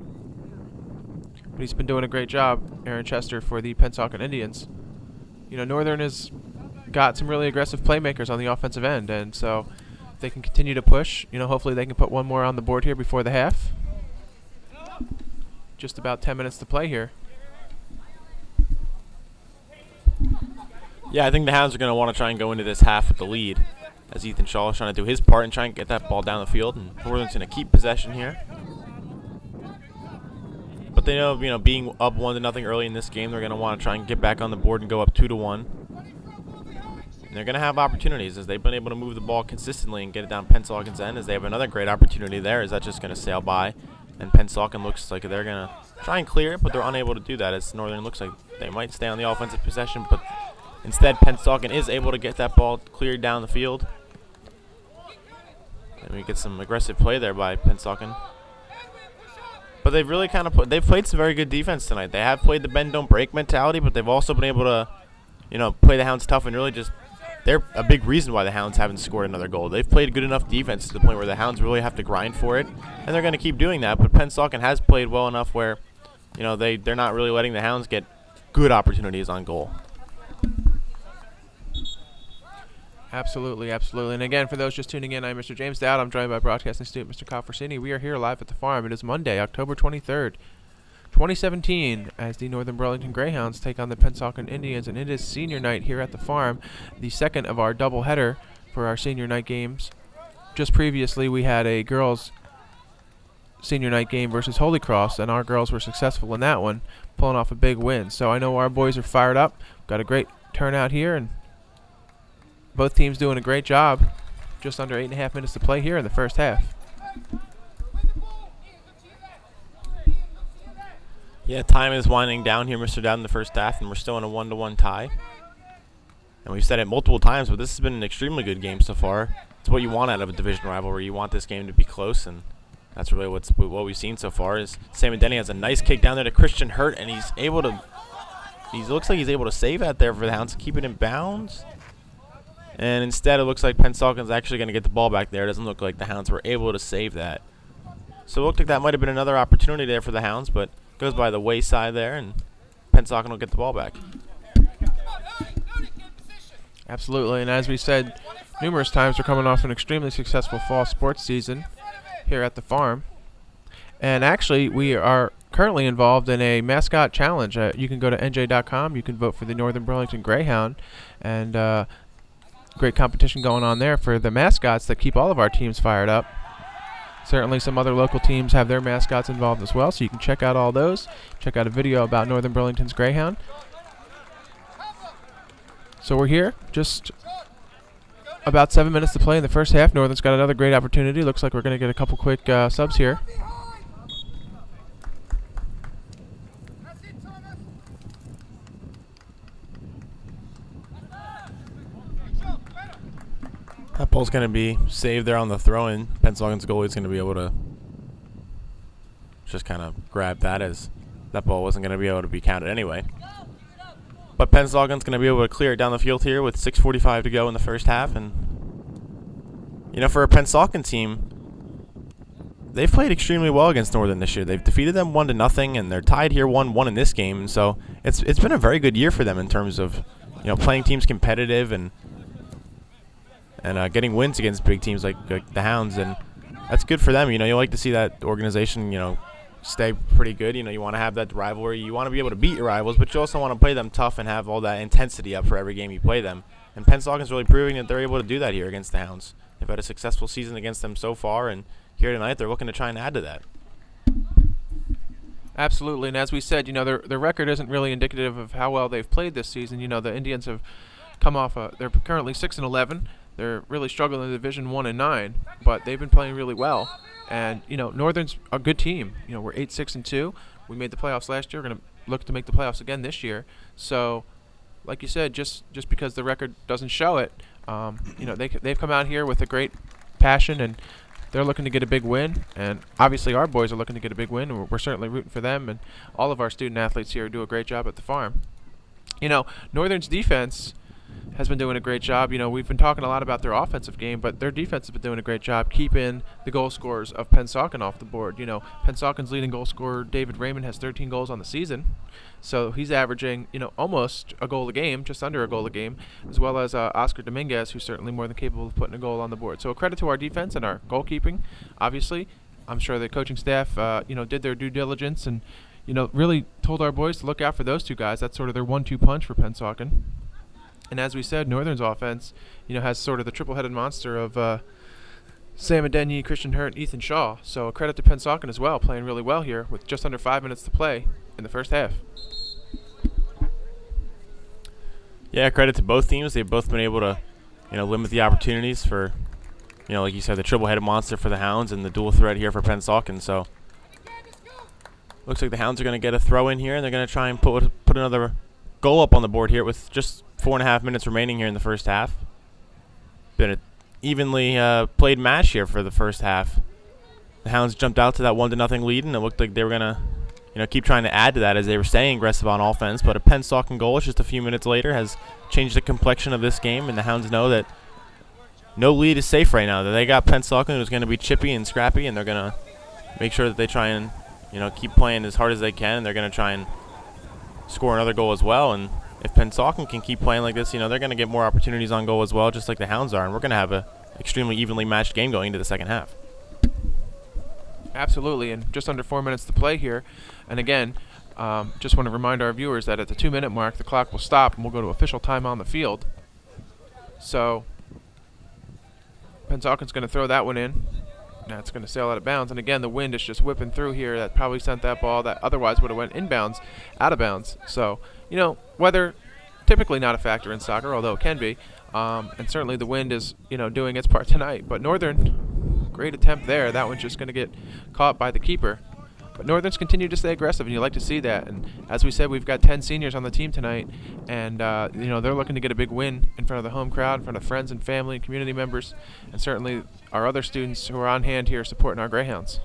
but he's been doing a great job, Aaron Chester, for the Pennsauken Indians. Northern has got some really aggressive playmakers on the offensive end, and so if they can continue to push, hopefully they can put one more on the board here before the half. Just about 10 minutes to play here. Yeah, I think the Hounds are going to want to try and go into this half with the lead, as Ethan Shaw is trying to do his part and try and get that ball down the field. And Northern's going to keep possession here. But they know, being up 1-0 early in this game, they're going to want to try and get back on the board and go up 2-1. And they're going to have opportunities as they've been able to move the ball consistently and get it down Pensauken's end. As they have another great opportunity there, is that just going to sail by, and Pennsauken looks like they're going to try and clear it, but they're unable to do that. As Northern looks like they might stay on the offensive possession, but instead Pennsauken is able to get that ball cleared down the field. And we get some aggressive play there by Pennsauken. But they've really they've played some very good defense tonight. They have played the bend don't break mentality, but they've also been able to, play the Hounds tough and really just, they're a big reason why the Hounds haven't scored another goal. They've played good enough defense to the point where the Hounds really have to grind for it, and they're going to keep doing that. But Pennsauken has played well enough where, they're not really letting the Hounds get good opportunities on goal. Absolutely, absolutely. And again, for those just tuning in, I'm Mr. James Dowd. I'm joined by broadcasting student Mr. Kyle Forsini. We are here live at the farm. It is Monday, October 23rd, 2017, as the Northern Burlington Greyhounds take on the Pennsauken Indians, and it is senior night here at the farm, the second of our doubleheader for our senior night games. Just previously, we had a girls' senior night game versus Holy Cross, and our girls were successful in that one, pulling off a big win. So I know our boys are fired up. Got a great turnout here, and both teams doing a great job. Just under 8.5 minutes to play here in the first half. Yeah, time is winding down here, Mr. Dowd, in the first half, and we're still in a 1-1 tie. And we've said it multiple times, but this has been an extremely good game so far. It's what you want out of a division rivalry. You want this game to be close, and that's really what we've seen so far. Is Sam Denny has a nice kick down there to Christian Hurt, and he's able to. He looks like he's able to save that there for the Hounds, keep it in bounds. And instead, it looks like Pensauken's actually going to get the ball back there. It doesn't look like the Hounds were able to save that. So it looked like that might have been another opportunity there for the Hounds, but goes by the wayside there, and Pennsauken will get the ball back. Absolutely, and as we said numerous times, we're coming off an extremely successful fall sports season here at the farm. And actually, we are currently involved in a mascot challenge. You can go to NJ.com. You can vote for the Northern Burlington Greyhound, and great competition going on there for the mascots that keep all of our teams fired up. Certainly some other local teams have their mascots involved as well, so you can check out all those. Check out a video about Northern Burlington's Greyhound. So we're here, just about 7 minutes to play in the first half. Northern's got another great opportunity. Looks like we're going to get a couple quick subs here. That ball's going to be saved there on the throw-in. Pensauken's goalie is going to be able to just kind of grab that, as that ball wasn't going to be able to be counted anyway. But Pensauken's going to be able to clear it down the field here with 6:45 to go in the first half. And, for a Pennsauken team, they've played extremely well against Northern this year. They've defeated them 1-0, and they're tied here 1-1 in this game. And so it's been a very good year for them in terms of, playing teams competitive and getting wins against big teams like the Hounds, and that's good for them. You like to see that organization, stay pretty good. You want to have that rivalry. You want to be able to beat your rivals, but you also want to play them tough and have all that intensity up for every game you play them. And Pensauken's really proving that they're able to do that here against the Hounds. They've had a successful season against them so far, and here tonight they're looking to try and add to that. Absolutely, and as we said, their record isn't really indicative of how well they've played this season. The Indians have come off they're currently 6-11. They're really struggling in Division 1 and 9, but they've been playing really well. And Northern's a good team. We're 8-6-2. We made the playoffs last year. We're going to look to make the playoffs again this year. So, like you said, just because the record doesn't show it, they've come out here with a great passion, and they're looking to get a big win. And obviously, our boys are looking to get a big win, and we're certainly rooting for them. And all of our student athletes here do a great job at the farm. Northern's defense has been doing a great job. We've been talking a lot about their offensive game, but their defense has been doing a great job keeping the goal scorers of Pennsauken off the board. Pensauken's leading goal scorer, David Raymond, has 13 goals on the season. So he's averaging, almost a goal a game, just under a goal a game, as well as Oscar Dominguez, who's certainly more than capable of putting a goal on the board. So a credit to our defense and our goalkeeping, obviously. I'm sure the coaching staff, did their due diligence and, really told our boys to look out for those two guys. That's sort of their 1-2 punch for Pennsauken. And as we said, Northern's offense, has sort of the triple-headed monster of Sam Adenyi, Christian Hurt, Ethan Shaw. So a credit to Pennsauken as well, playing really well here with just under 5 minutes to play in the first half. Yeah, credit to both teams. They've both been able to, limit the opportunities for, like you said, the triple-headed monster for the Hounds and the dual threat here for Pennsauken. So looks like the Hounds are going to get a throw in here, and they're going to try and put another goal up on the board here with just 4.5 minutes remaining here in the first half. Been a evenly played match here for the first half. The Hounds jumped out to that 1-0 lead, and it looked like they were going to keep trying to add to that as they were staying aggressive on offense. But a Pennsauken goal just a few minutes later has changed the complexion of this game, and the Hounds know that no lead is safe right now. That they got Pennsauken, who's going to be chippy and scrappy, and they're going to make sure that they try and keep playing as hard as they can, and they're going to try and score another goal as well. And if Pennsauken can keep playing like this, they're going to get more opportunities on goal as well, just like the Hounds are, and we're going to have a extremely evenly matched game going into the second half. Absolutely, and just under 4 minutes to play here. And again, just want to remind our viewers that at the 2-minute mark, the clock will stop and we'll go to official time on the field. So Pennsauken's going to throw that one in. Now it's going to sail out of bounds. And again, the wind is just whipping through here. That probably sent that ball that otherwise would have went inbounds, out of bounds. So, weather typically not a factor in soccer, although it can be. And certainly the wind is, doing its part tonight. But Northern, great attempt there. That one's just going to get caught by the keeper. But Northern's continue to stay aggressive, and you like to see that. And as we said, we've got 10 seniors on the team tonight, and they're looking to get a big win in front of the home crowd, in front of friends and family and community members, and certainly our other students who are on hand here supporting our Greyhounds.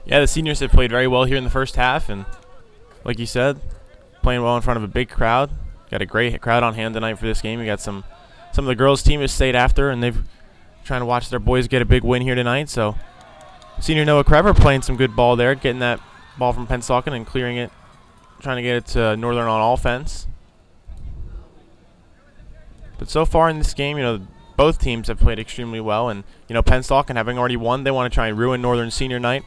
Yeah, the seniors have played very well here in the first half, and like you said, playing well in front of a big crowd. Got a great crowd on hand tonight for this game. We got some of the girls' team has stayed after, and they've trying to watch their boys get a big win here tonight. So senior Noah Krever playing some good ball there, getting that ball from Pennsauken and clearing it, trying to get it to Northern on offense. But so far in this game, both teams have played extremely well, and Pennsauken, having already won, they want to try and ruin Northern's senior night,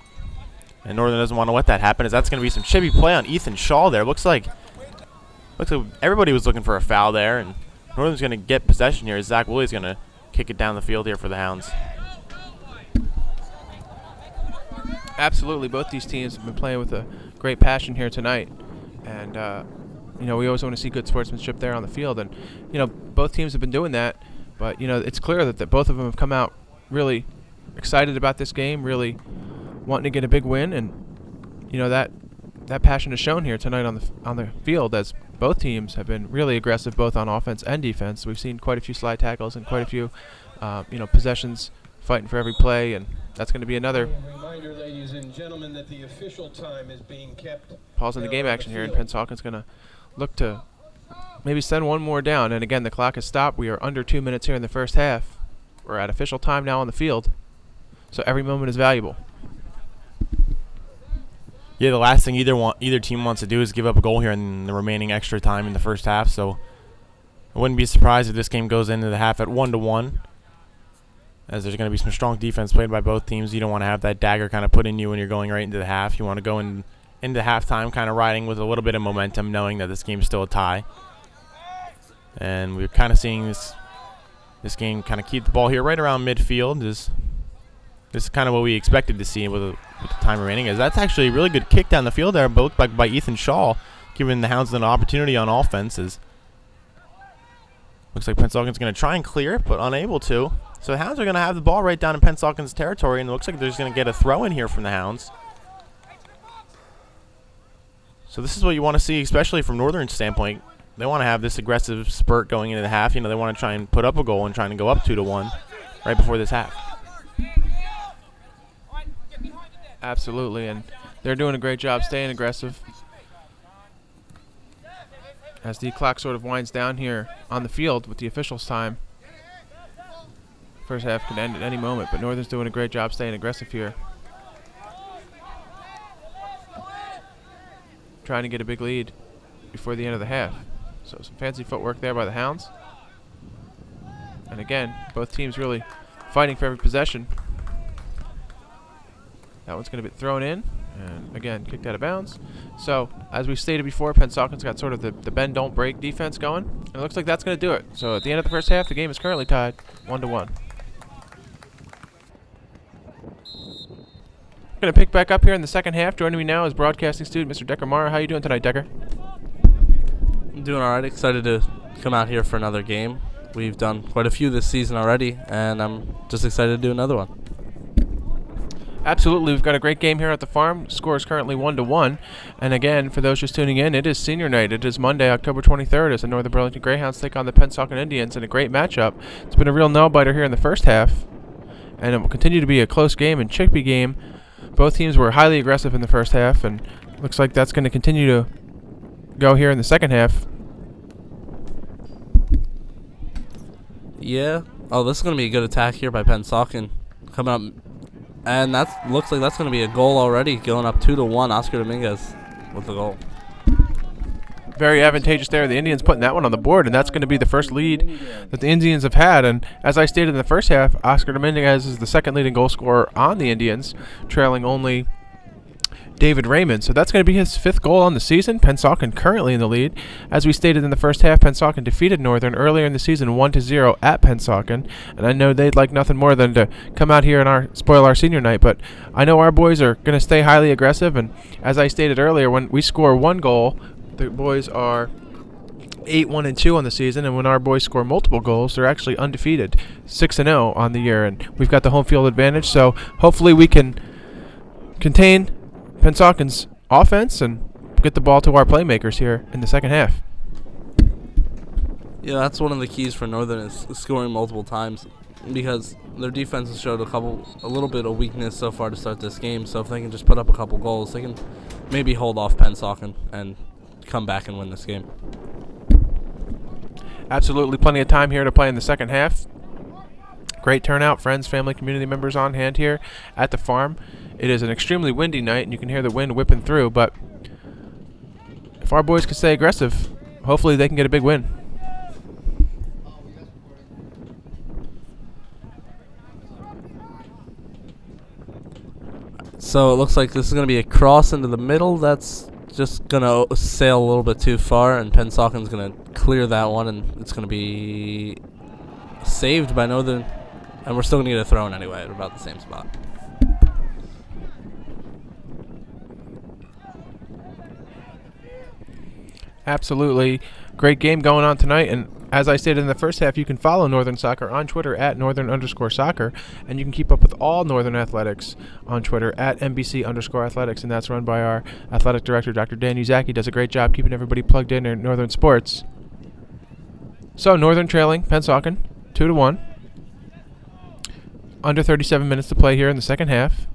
and Northern doesn't want to let that happen, as that's going to be some chippy play on Ethan Shaw there. Looks like everybody was looking for a foul there, and Northern's going to get possession here as Zach Woolley's going to kick it down the field here for the Hounds. Absolutely, both these teams have been playing with a great passion here tonight, and we always want to see good sportsmanship there on the field, and both teams have been doing that. But it's clear that both of them have come out really excited about this game, really wanting to get a big win, and that passion is shown here tonight on the field, as both teams have been really aggressive both on offense and defense. We've seen quite a few slide tackles and quite a few possessions, fighting for every play, and that's going to be another reminder, ladies and gentlemen, that the official time is being kept. Pause in the game action here, and Pennsauken's going to look to maybe send one more down. And again, the clock has stopped. We are under 2 minutes here in the first half. We're at official time now on the field, so every moment is valuable. Yeah, the last thing either team wants to do is give up a goal here in the remaining extra time in the first half. So I wouldn't be surprised if this game goes into the half at 1-1. As there's going to be some strong defense played by both teams. You don't want to have that dagger kind of put in you when you're going right into the half. You want to go into halftime kind of riding with a little bit of momentum, knowing that this game's still a tie. And we're kind of seeing this game kind of keep the ball here right around midfield. This is kind of what we expected to see with the time remaining. As that's actually a really good kick down the field there, both by Ethan Shaw, giving the Hounds an opportunity on offense. Looks like Pennsauken's going to try and clear it, but unable to. So the Hounds are going to have the ball right down in Pennsauken's territory, and it looks like they're just going to get a throw in here from the Hounds. So this is what you want to see, especially from Northern's standpoint. They want to have this aggressive spurt going into the half. They want to try and put up a goal and trying to go up 2-1 right before this half. Absolutely, and they're doing a great job staying aggressive. As the clock sort of winds down here on the field with the officials' time. First half can end at any moment, but Northern's doing a great job staying aggressive here. Trying to get a big lead before the end of the half. So some fancy footwork there by the Hounds. And again, both teams really fighting for every possession. That one's going to be thrown in, And again, kicked out of bounds. So, as we stated before, Pensauken's got sort of the bend don't break defense going. And it looks like that's going to do it. So, at the end of the first half, the game is currently tied 1-1. Going to pick back up here in the second half. Joining me now is broadcasting student Mr. Decker Mara. How you doing tonight, Decker? I'm doing all right. Excited to come out here for another game. We've done quite a few this season already, and I'm just excited to do another one. Absolutely. We've got a great game here at the farm. Score is currently 1-1. And again, for those just tuning in, it is senior night. It is Monday, October 23rd, as the Northern Burlington Greyhounds take on the Pennsauken Indians in a great matchup. It's been a real nail-biter here in the first half, and it will continue to be a close game and chippy game. Both teams were highly aggressive in the first half, and looks like that's going to continue to go here in the second half. Yeah. Oh, this is going to be a good attack here by Pennsauken. Coming up. And that looks like that's going to be a goal already. Going up 2-1. Oscar Dominguez with the goal. Very advantageous there. The Indians putting that one on the board, and that's going to be the first lead that the Indians have had. And as I stated in the first half, Oscar Dominguez is the second leading goal scorer on the Indians, trailing only David Raymond. So that's going to be his fifth goal on the season. Pennsauken currently in the lead. As we stated in the first half, Pennsauken defeated Northern earlier in the season 1-0 at Pennsauken. And I know they'd like nothing more than to come out here and spoil our senior night. But I know our boys are going to stay highly aggressive. And as I stated earlier, when we score one goal, the boys are 8-1-2 on the season, and when our boys score multiple goals, they're actually undefeated, 6-0 on the year, and we've got the home field advantage. So hopefully we can contain Pensauken's offense and get the ball to our playmakers here in the second half. Yeah, that's one of the keys for Northern is scoring multiple times, because their defense has showed a little bit of weakness so far to start this game. So if they can just put up a couple goals, they can maybe hold off Pennsauken and come back and win this game. Absolutely plenty of time here to play in the second half. Great turnout, friends, family, community members on hand here at the farm. It is an extremely windy night, and you can hear the wind whipping through, but if our boys can stay aggressive, hopefully they can get a big win. So it looks like this is going to be a cross into the middle. That's just going to sail a little bit too far, and Pensauken's going to clear that one, and it's going to be saved by Northern, and we're still going to get a throw in anyway at about the same spot. Absolutely. Great game going on tonight, and as I stated in the first half, you can follow Northern Soccer on Twitter at Northern_soccer, and you can keep up with all Northern athletics on Twitter at NBC_athletics, and that's run by our athletic director, Dr. Dan Uzaki. He does a great job keeping everybody plugged in Northern sports. So Northern trailing Pennsauken 2-1. Under 37 minutes to play here in the second half.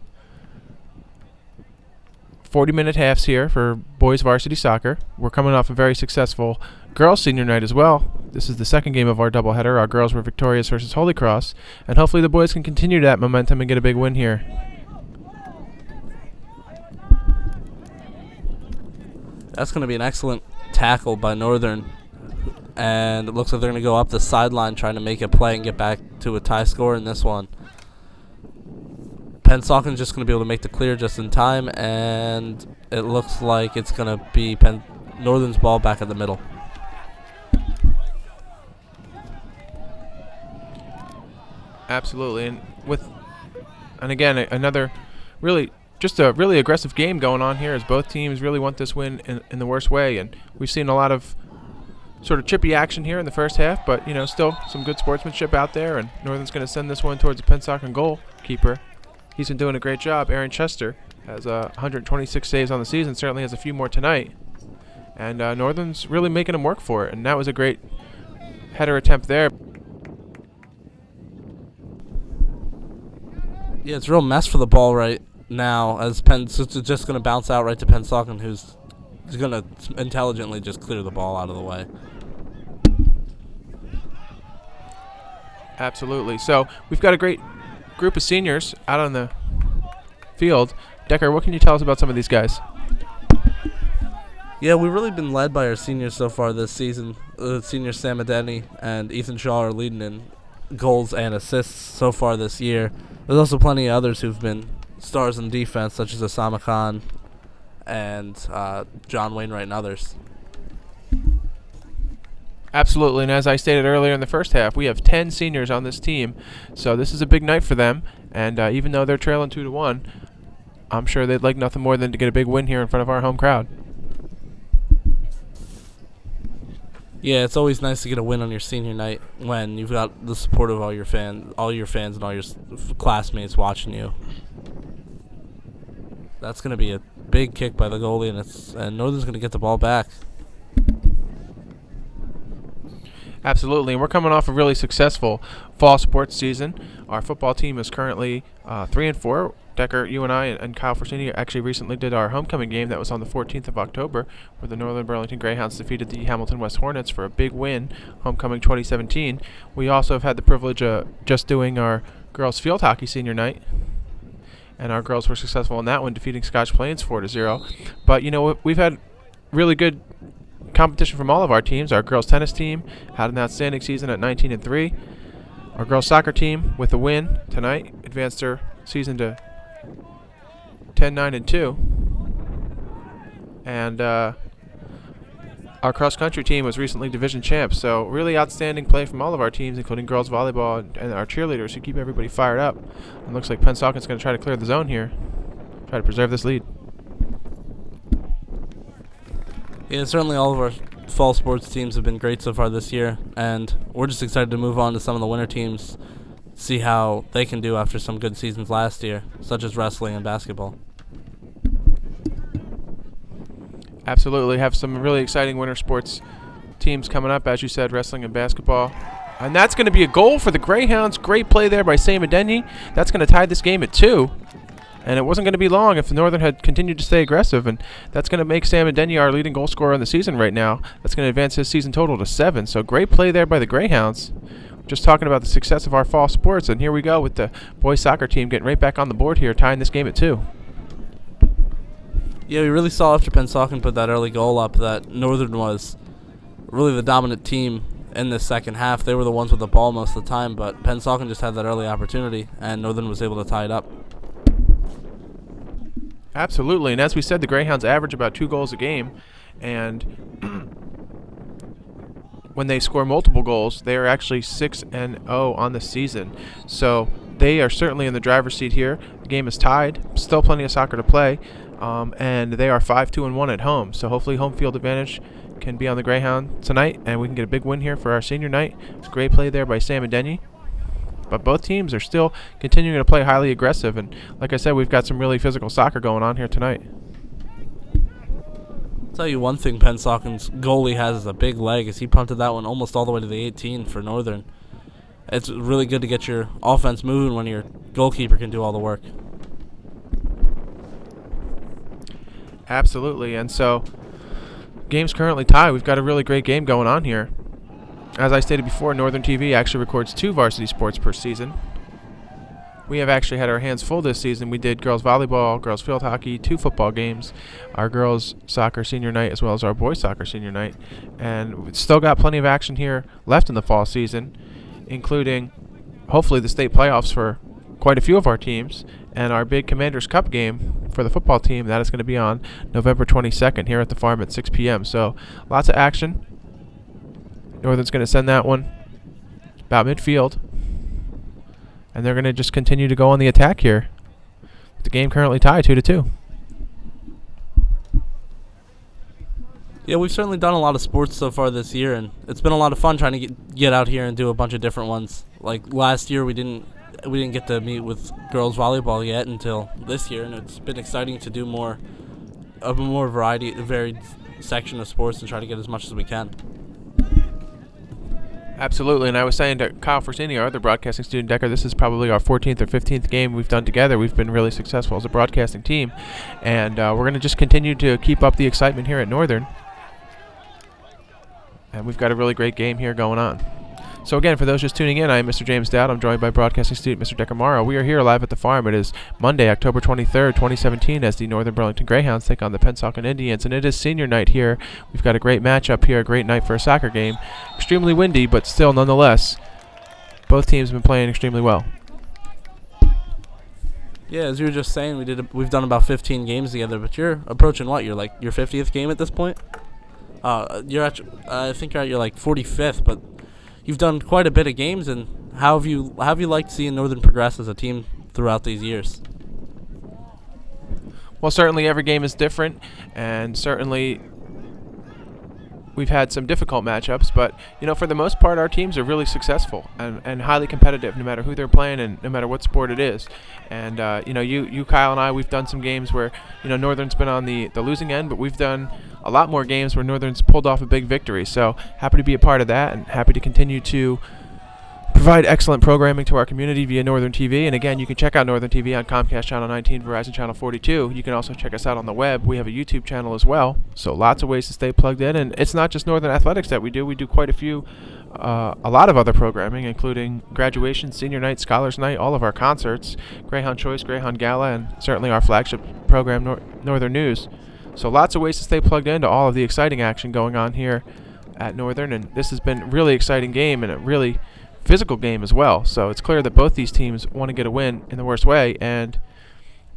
40-minute halves here for boys varsity soccer. We're coming off a very successful girls senior night as well. This is the second game of our doubleheader. Our girls were victorious versus Holy Cross, and hopefully the boys can continue that momentum and get a big win here. That's going to be an excellent tackle by Northern, and it looks like they're going to go up the sideline trying to make a play and get back to a tie score in this one. Pensauken's just going to be able to make the clear just in time, and it looks like it's going to be Northern's ball back at the middle. Absolutely, and again another really aggressive game going on here, as both teams really want this win in the worst way, and we've seen a lot of sort of chippy action here in the first half, but still some good sportsmanship out there, and Northern's going to send this one towards the Pensauken goalkeeper. He's been doing a great job. Aaron Chester has 126 saves on the season, certainly has a few more tonight. And Northern's really making him work for it, and that was a great header attempt there. Yeah, it's a real mess for the ball right now, as it's just going to bounce out right to Pensauken, who's going to intelligently just clear the ball out of the way. Absolutely. So we've got a great group of seniors out on the field. Decker, what can you tell us about some of these guys? Yeah, we've really been led by our seniors so far this season. Senior Sam Adeni and Ethan Shaw are leading in goals and assists so far this year. There's also plenty of others who've been stars in defense, such as Osama Khan and John Wainwright and others. Absolutely, and as I stated earlier in the first half, we have 10 seniors on this team, so this is a big night for them, and even though they're trailing 2-1, I'm sure they'd like nothing more than to get a big win here in front of our home crowd. Yeah, it's always nice to get a win on your senior night when you've got the support of all your fans and all your classmates watching you. That's going to be a big kick by the goalie, and Northern's going to get the ball back. Absolutely, and we're coming off a really successful fall sports season. Our football team is currently 3-4. Decker, you and I, and Kyle Forsini actually recently did our homecoming game that was on the 14th of October, where the Northern Burlington Greyhounds defeated the Hamilton West Hornets for a big win, homecoming 2017. We also have had the privilege of just doing our girls field hockey senior night, and our girls were successful in that one, defeating Scotch Plains 4-0. But you know, we've had really good competition from all of our teams. Our girls tennis team had an outstanding season at 19-3. Our girls soccer team, with a win tonight, advanced their season to 10-9-2. And our cross country team was recently division champs. So really outstanding play from all of our teams, including girls volleyball and our cheerleaders, who keep everybody fired up. And looks like Pennsauken's going to try to clear the zone here, try to preserve this lead. Yeah, certainly all of our fall sports teams have been great so far this year, and we're just excited to move on to some of the winter teams, see how they can do after some good seasons last year, such as wrestling and basketball. Absolutely, have some really exciting winter sports teams coming up, as you said, wrestling and basketball. And that's going to be a goal for the Greyhounds. Great play there by Sam Adenyi. That's going to tie this game at 2. And it wasn't going to be long if the Northern had continued to stay aggressive, and that's going to make Sam Adenyi our leading goal scorer in the season right now. That's going to advance his season total to 7. So great play there by the Greyhounds. Just talking about the success of our fall sports, and here we go with the boys soccer team getting right back on the board here, tying this game at 2. Yeah, we really saw after Pennsauken put that early goal up that Northern was really the dominant team in the second half. They were the ones with the ball most of the time, but Pennsauken just had that early opportunity, and Northern was able to tie it up. Absolutely, and as we said, the Greyhounds average about 2 goals a game, and when they score multiple goals, they are actually 6-0 on the season. So they are certainly in the driver's seat here. The game is tied, still plenty of soccer to play, and they are 5-2-1 at home. So hopefully home field advantage can be on the Greyhound tonight, and we can get a big win here for our senior night. It's a great play there by Sam Adenyi. But both teams are still continuing to play highly aggressive, and like I said, we've got some really physical soccer going on here tonight. I'll tell you one thing Pennsauken's goalie has is a big leg, as he punted that one almost all the way to the 18 for Northern. It's really good to get your offense moving when your goalkeeper can do all the work. Absolutely, and so game's currently tied. We've got a really great game going on here. As I stated before, Northern TV actually records 2 varsity sports per season. We have actually had our hands full this season. We did girls volleyball, girls field hockey, 2 football games, our girls soccer senior night, as well as our boys soccer senior night. And we've still got plenty of action here left in the fall season, including hopefully the state playoffs for quite a few of our teams, and our big Commanders Cup game for the football team. That is going to be on November 22nd here at the farm at 6 p.m. So lots of action. Northern's going to send that one about midfield, and they're going to just continue to go on the attack here. The game currently tied 2-2. Yeah, we've certainly done a lot of sports so far this year, and it's been a lot of fun trying to get out here and do a bunch of different ones. Like last year, we didn't get to meet with girls volleyball yet until this year, and it's been exciting to do a more varied section of sports and try to get as much as we can. Absolutely, and I was saying to Kyle Forsini, our other broadcasting student, Decker, this is probably our 14th or 15th game we've done together. We've been really successful as a broadcasting team, and we're going to just continue to keep up the excitement here at Northern. And we've got a really great game here going on. So again, for those just tuning in, I am Mr. James Dowd. I'm joined by broadcasting student Mr. Decker Morrow. We are here live at the farm. It is Monday, October 23rd, 2017, as the Northern Burlington Greyhounds take on the Pennsauken Indians, and it is senior night here. We've got a great matchup here, a great night for a soccer game. Extremely windy, but still, nonetheless, both teams have been playing extremely well. Yeah, as you were just saying, we've done about 15 games together, but you're approaching what? You're like your 50th game at this point. I think you're at your like 45th, but you've done quite a bit of games. And how have you liked seeing Northern progress as a team throughout these years? Well, certainly every game is different, and certainly we've had some difficult matchups, but for the most part, our teams are really successful and highly competitive, no matter who they're playing and no matter what sport it is. And you Kyle and I, we've done some games where Northern's been on the losing end, but we've done a lot more games where Northern's pulled off a big victory. So happy to be a part of that, and happy to continue to provide excellent programming to our community via Northern TV. And again, you can check out Northern TV on Comcast Channel 19, Verizon Channel 42. You can also check us out on the web. We have a YouTube channel as well. So lots of ways to stay plugged in. And it's not just Northern Athletics that we do. We do quite a lot of other programming, including graduation, senior night, scholars night, all of our concerts, Greyhound Choice, Greyhound Gala, and certainly our flagship program, Northern News. So lots of ways to stay plugged into all of the exciting action going on here at Northern. And this has been a really exciting game and a really physical game as well. So it's clear that both these teams want to get a win in the worst way. And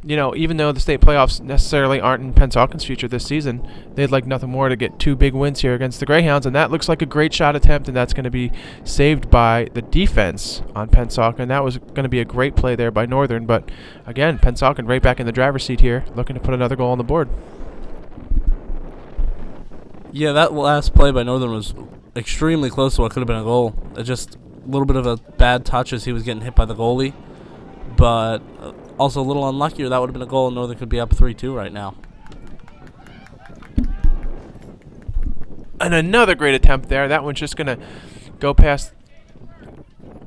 even though the state playoffs necessarily aren't in Pensauken's future this season, they'd like nothing more to get 2 big wins here against the Greyhounds, and that looks like a great shot attempt, and that's going to be saved by the defense on Pennsauken. That was going to be a great play there by Northern, but again, Pennsauken right back in the driver's seat here, looking to put another goal on the board. Yeah, that last play by Northern was extremely close to what could have been a goal. It just a little bit of a bad touch as he was getting hit by the goalie, but also a little unlucky, or that would have been a goal and Northern could be up 3-2 right now. And another great attempt there. That one's just going to go past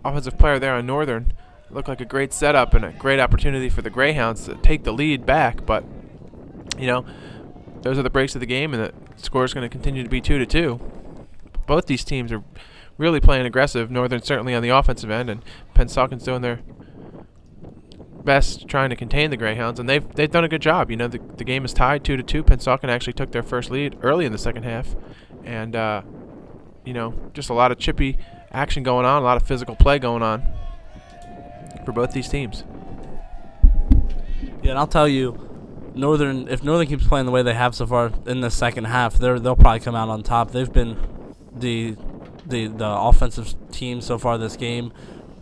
offensive player there on Northern. Looked like a great setup and a great opportunity for the Greyhounds to take the lead back, but those are the breaks of the game, and the score is going to continue to be 2-2. Both these teams are really playing aggressive. Northern certainly on the offensive end, and Pensauken's doing their best trying to contain the Greyhounds, and they've done a good job. The game is tied 2-2. Pensauken actually took their first lead early in the second half, and just a lot of chippy action going on, a lot of physical play going on for both these teams. Yeah, and I'll tell you, if Northern keeps playing the way they have so far in the second half, they'll probably come out on top. They've been the offensive team so far this game,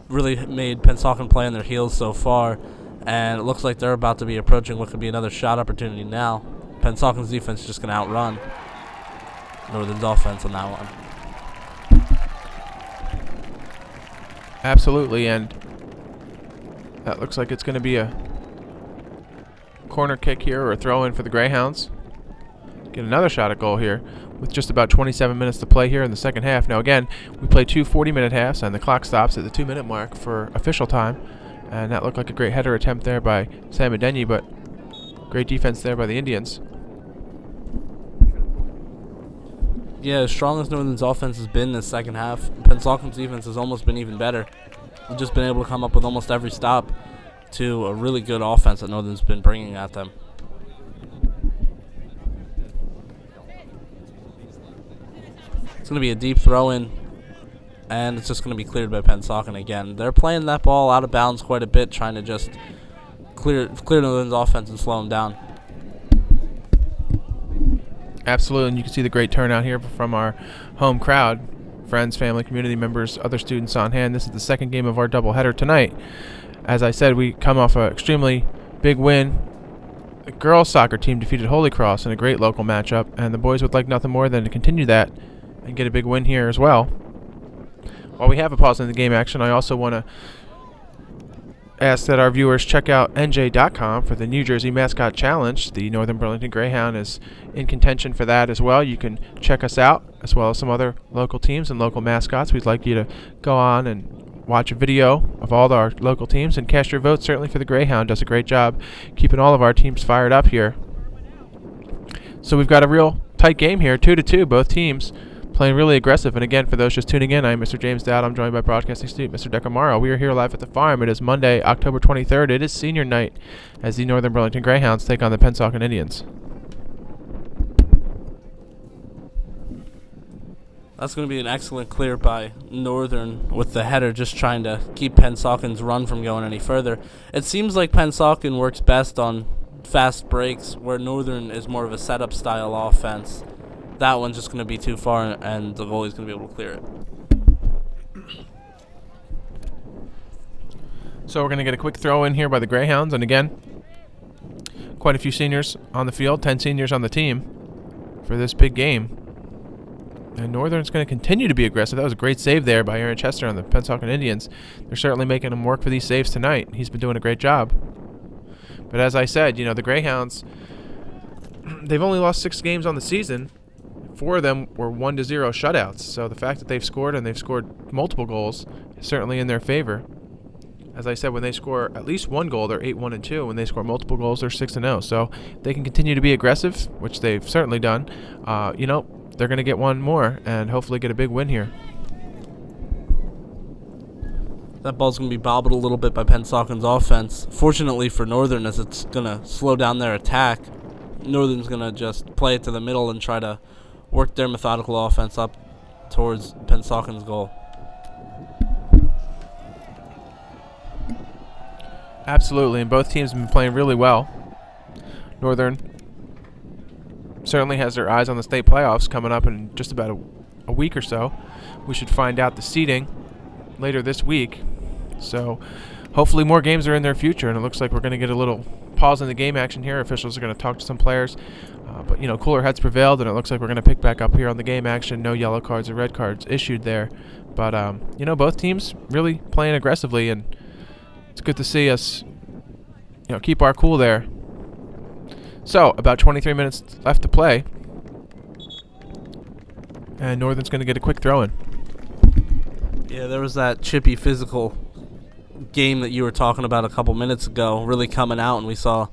really made Pennsauken play on their heels so far, and it looks like they're about to be approaching what could be another shot opportunity now. Pensauken's defense is just going to outrun Northern's offense on that one. Absolutely, and that looks like it's going to be a corner kick here or a throw-in for the Greyhounds. Get another shot at goal here with just about 27 minutes to play here in the second half. Now again, we play 2 40-minute halves, and the clock stops at the 2-minute mark for official time. And that looked like a great header attempt there by Samadeni, but great defense there by the Indians. Yeah, as strong as Northern's offense has been in the second half, Pensauken's defense has almost been even better. They've just been able to come up with almost every stop to a really good offense that Northern's been bringing at them. It's going to be a deep throw-in, and it's just going to be cleared by Pensauken again. They're playing that ball out of bounds quite a bit, trying to just clear Northern's offense and slow them down. Absolutely, and you can see the great turnout here from our home crowd. Friends, family, community members, other students on hand. This is the second game of our doubleheader tonight. As I said, we come off an extremely big win. The girls' soccer team defeated Holy Cross in a great local matchup, and the boys would like nothing more than to continue that and get a big win here as well. While we have a pause in the game action, I also want to ask that our viewers check out NJ.com for the New Jersey Mascot Challenge. The Northern Burlington Greyhound is in contention for that as well. You can check us out, as well as some other local teams and local mascots. We'd like you to go on and watch a video of all our local teams and cast your vote certainly for the Greyhound. Does a great job keeping all of our teams fired up here. So we've got a real tight game here, 2-2, both teams playing really aggressive. And again, for those just tuning in, I'm Mr. James Dowd. I'm joined by broadcasting student Mr. Decamaro. We are here live at the farm. It is Monday, October 23rd. It is senior night as the Northern Burlington Greyhounds take on the Pennsauken Indians. That's going to be an excellent clear by Northern with the header, just trying to keep Pensauken's run from going any further. It seems like Pennsauken works best on fast breaks, where Northern is more of a setup style offense. That one's just going to be too far, and the goalie's going to be able to clear it. So we're going to get a quick throw in here by the Greyhounds, and again, quite a few seniors on the field, 10 seniors on the team for this big game. And Northern's going to continue to be aggressive. That was a great save there by Aaron Chester on the Pennsauken Indians. They're certainly making him work for these saves tonight. He's been doing a great job. But as I said, the Greyhounds, they've only lost 6 games on the season. 4 of them were 1-0 shutouts. So the fact that they've scored, and they've scored multiple goals, is certainly in their favor. As I said, when they score at least 1 goal, they're 8-1-2. When they score multiple goals, they're 6-0. So they can continue to be aggressive, which they've certainly done. They're going to get one more and hopefully get a big win here. That ball's going to be bobbled a little bit by Pensauken's offense. Fortunately for Northern, as it's going to slow down their attack, Northern's going to just play it to the middle and try to work their methodical offense up towards Pensauken's goal. Absolutely, and both teams have been playing really well. Northern certainly has their eyes on the state playoffs coming up in just about a week or so. We should find out the seeding later this week. So hopefully more games are in their future, and it looks like we're going to get a little pause in the game action here. Officials are going to talk to some players. But cooler heads prevailed, and it looks like we're going to pick back up here on the game action. No yellow cards or red cards issued there. But, both teams really playing aggressively, and it's good to see us, keep our cool there. So, about 23 minutes left to play. And Northern's going to get a quick throw in. Yeah, there was that chippy physical game that you were talking about a couple minutes ago really coming out, and we saw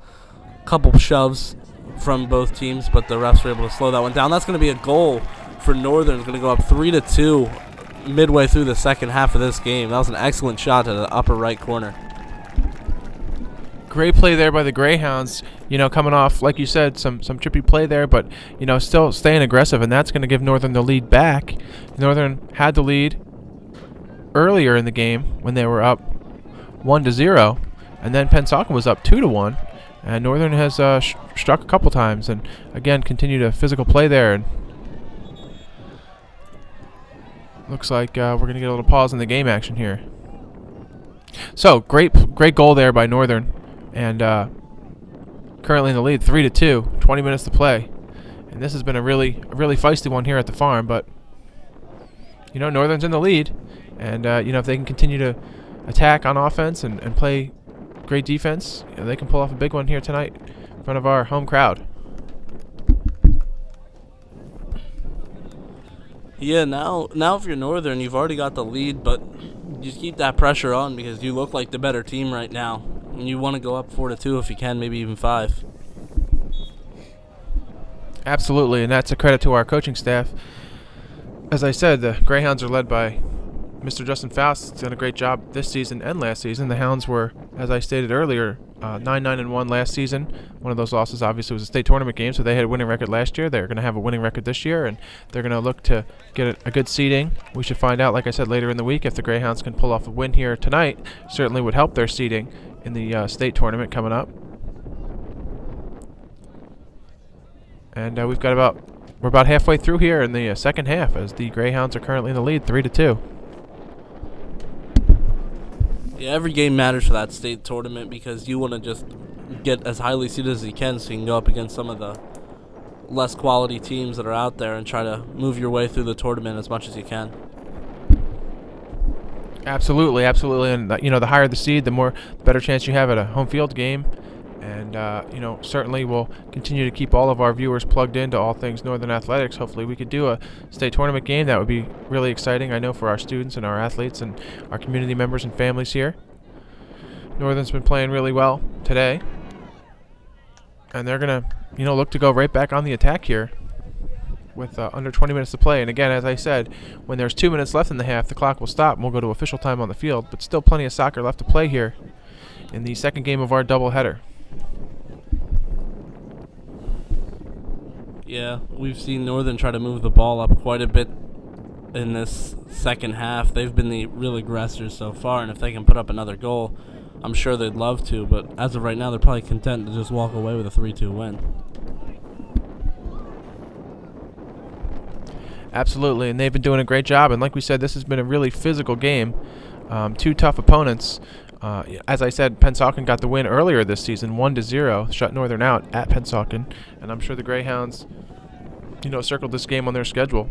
a couple shoves from both teams, but the refs were able to slow that one down. That's going to be a goal for Northern. It's going to go up 3-2 midway through the second half of this game. That was an excellent shot to the upper right corner. Great play there by the Greyhounds, coming off, like you said, some trippy play there, but, still staying aggressive, and that's going to give Northern the lead back. Northern had the lead earlier in the game when they were up 1-0, and then Pennsauken was up 2-1, and Northern has struck a couple times, and, again, continued a physical play there, and looks like we're going to get a little pause in the game action here. So, great goal there by Northern. And currently in the lead, 3-2, 20 minutes to play. And this has been a really feisty one here at the farm. But, Northern's in the lead. And, if they can continue to attack on offense and play great defense, they can pull off a big one here tonight in front of our home crowd. Yeah, now if you're Northern, you've already got the lead, but you keep that pressure on because you look like the better team right now. And you want to go up 4-2 if you can, maybe even 5. Absolutely, and that's a credit to our coaching staff. As I said, the Greyhounds are led by Mr. Justin Faust. He's done a great job this season and last season. The Hounds were, as I stated earlier, 9-1 last season. One of those losses obviously was a state tournament game, so they had a winning record last year. They're going to have a winning record this year, and they're going to look to get a good seeding. We should find out, like I said, later in the week if the Greyhounds can pull off a win here tonight. Certainly would help their seeding in the state tournament coming up. And we're about halfway through here in the second half as the Greyhounds are currently in the lead, 3-2. Yeah, every game matters for that state tournament because you want to just get as highly seeded as you can so you can go up against some of the less quality teams that are out there and try to move your way through the tournament as much as you can. Absolutely, and the higher the seed, the better chance you have at a home field game, and certainly we'll continue to keep all of our viewers plugged into all things Northern Athletics. Hopefully, we could do a state tournament game. That would be really exciting. I know for our students and our athletes and our community members and families here. Northern's been playing really well today, and they're gonna look to go right back on the attack here with under 20 minutes to play. And again, as I said, when there's 2 minutes left in the half, the clock will stop and we'll go to official time on the field. But still plenty of soccer left to play here in the second game of our doubleheader. Yeah, we've seen Northern try to move the ball up quite a bit in this second half. They've been the real aggressors so far, and if they can put up another goal, I'm sure they'd love to, but as of right now, they're probably content to just walk away with a 3-2 win. Absolutely, and they've been doing a great job. And like we said, this has been a really physical game. Two tough opponents. As I said, Pennsauken got the win earlier this season, 1-0, shut Northern out at Pennsauken. And I'm sure the Greyhounds, circled this game on their schedule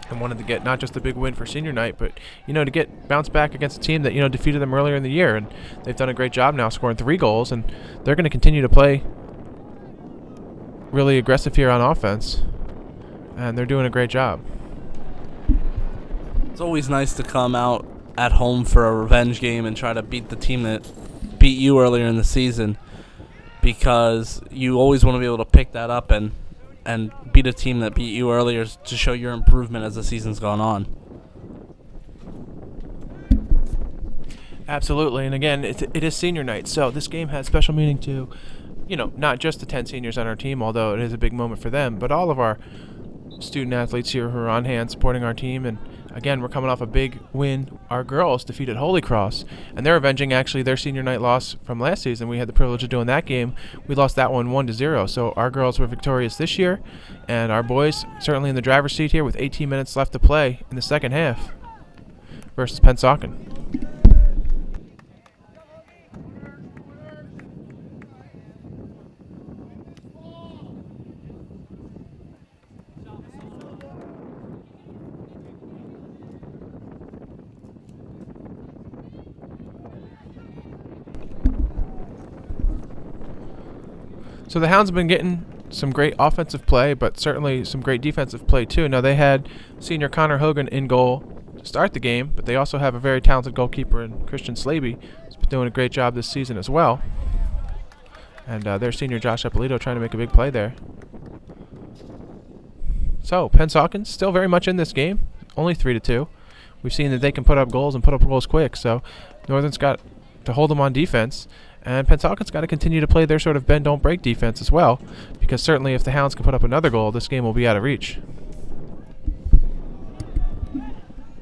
and wanted to get not just a big win for senior night, but, to get bounced back against a team that, defeated them earlier in the year. And they've done a great job now scoring 3 goals, and they're going to continue to play really aggressive here on offense. And they're doing a great job. It's always nice to come out at home for a revenge game and try to beat the team that beat you earlier in the season, because you always want to be able to pick that up and beat a team that beat you earlier to show your improvement as the season's gone on. Absolutely, and again, it is senior night, so this game has special meaning to, not just the 10 seniors on our team, although it is a big moment for them, but all of our student athletes here who are on hand supporting our team. And again, we're coming off a big win. Our girls defeated Holy Cross, and they're avenging actually their senior night loss from last season. We had the privilege of doing that game. We lost that one 1-0. So our girls were victorious this year, and our boys certainly in the driver's seat here with 18 minutes left to play in the second half versus Pennsauken. So the Hounds have been getting some great offensive play, but certainly some great defensive play too. Now they had senior Connor Hogan in goal to start the game, but they also have a very talented goalkeeper in Christian Slaby, who's been doing a great job this season as well. And their senior Josh Eppolito trying to make a big play there. So Pennsauken still very much in this game, only 3-2. We've seen that they can put up goals and put up goals quick, so Northern's got to hold them on defense. And Pennsauken's got to continue to play their sort of bend, don't break defense as well, because certainly if the Hounds can put up another goal, this game will be out of reach.